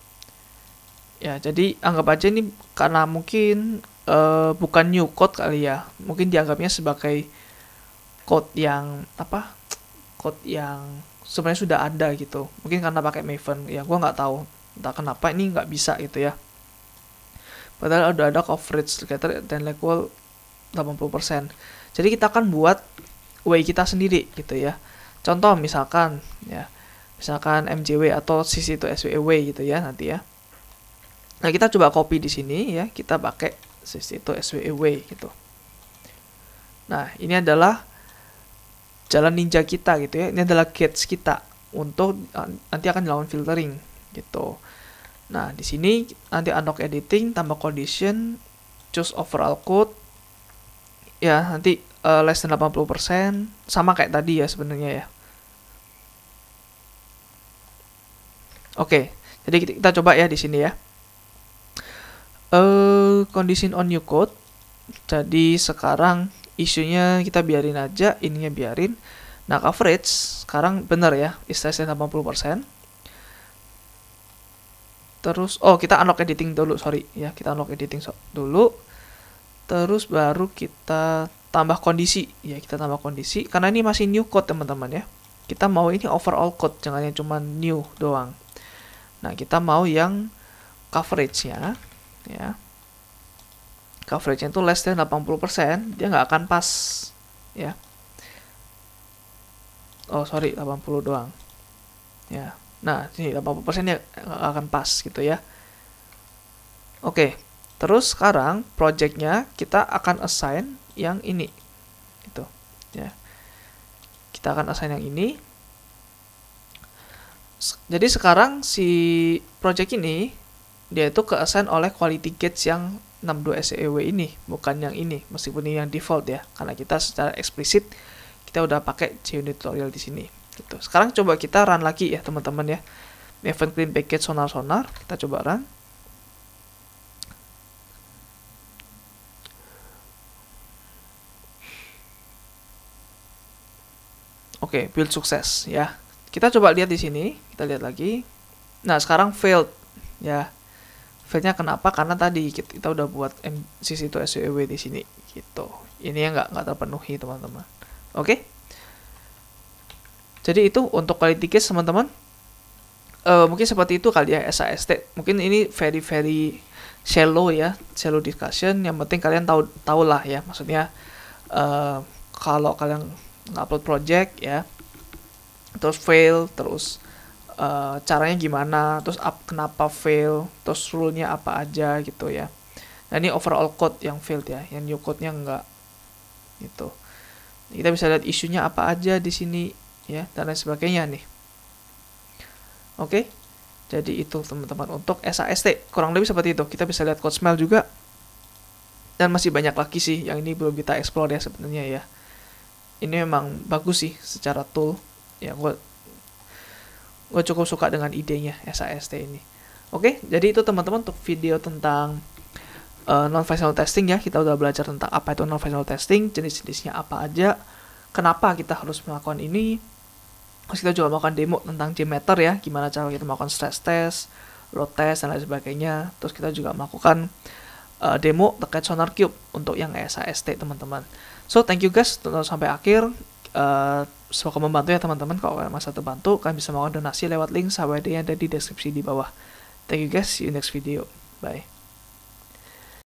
Ya, jadi anggap aja ini karena mungkin bukan new code kali ya, mungkin dianggapnya sebagai code yang apa? Code yang sebenarnya sudah ada gitu. Mungkin karena pakai Maven, ya gua nggak tahu, entah kenapa ini nggak bisa gitu ya. Padahal udah ada coverage greater than equal 80%. Jadi kita akan buat way kita sendiri gitu ya. Contoh misalkan ya, misalkan MJW atau sisi itu SWW gitu ya nanti ya. Nah, kita coba copy di sini ya, kita pakai sisi itu SWW gitu. Nah, ini adalah jalan ninja kita gitu ya. Ini adalah gates kita untuk nanti akan dilakukan filtering gitu. Nah, di sini nanti unlock editing, tambah condition, choose overall code. Ya, nanti less than 80%, sama kayak tadi ya sebenarnya ya. Oke, jadi kita coba ya di sini ya. Condition on new code. Jadi sekarang isunya kita biarin aja, ininya biarin. Nah, coverage sekarang bener ya, is less than 80%. Terus, oh kita unlock editing dulu, sorry ya, kita unlock editing dulu. Terus baru kita tambah kondisi, ya kita tambah kondisi, karena ini masih new code teman-teman ya. Kita mau ini overall code, jangan yang cuma new doang. Nah, kita mau yang coverage-nya, ya. Coverage-nya itu less than 80%, dia nggak akan pas, ya. Oh sorry, 80 doang, ya. Nah, sini 80% ya nggak akan pas gitu ya. Oke, terus sekarang project-nya kita akan assign yang ini. Gitu, ya. Kita akan assign yang ini. Jadi sekarang si project ini dia itu ke-assign oleh quality gates yang 62 SEW ini, bukan yang ini, meskipun ini yang default ya. Karena kita secara eksplisit kita udah pakai JUnit tutorial di sini. Gitu. Sekarang coba kita run lagi ya teman-teman ya. Maven clean package sonar, kita coba run. Oke, build sukses ya. Kita coba lihat di sini, kita lihat lagi. Nah, sekarang failed ya. Failednya kenapa? Karena tadi kita udah buat MCC itu SWW di sini gitu. Ini yang nggak terpenuhi teman-teman. Oke. Jadi itu untuk quality case teman-teman. Mungkin seperti itu kali ya SAST. Mungkin ini very shallow ya, shallow discussion. Yang penting kalian tahu lah ya, maksudnya kalau kalian upload project ya, terus fail, terus caranya gimana, terus kenapa fail, terus rule-nya apa aja gitu ya. Nah ini overall code yang failed ya, yang new code-nya enggak gitu. Kita bisa lihat isunya apa aja di sini ya, dan lain sebagainya nih. Oke, jadi itu teman-teman untuk SAST kurang lebih seperti itu. Kita bisa lihat code smell juga, dan masih banyak lagi sih yang ini belum kita explore ya sebenarnya ya. Ini memang bagus sih secara tool ya, gue cukup suka dengan idenya SAST ini. Oke, jadi itu teman-teman untuk video tentang non-functional testing ya. Kita udah belajar tentang apa itu non-functional testing, jenis-jenisnya apa aja, kenapa kita harus melakukan ini. Terus kita juga melakukan demo tentang JMeter ya, gimana cara kita melakukan stress test, load test, dan lain sebagainya. Terus kita juga melakukan demo terkait SonarQube untuk yang SAST teman-teman. So, thank you guys tonton sampai akhir. Semoga membantu ya teman-teman. Kalau kalian merasa terbantu, kalian bisa melakukan donasi lewat link SAWD yang ada di deskripsi di bawah. Thank you guys, see you next video. Bye.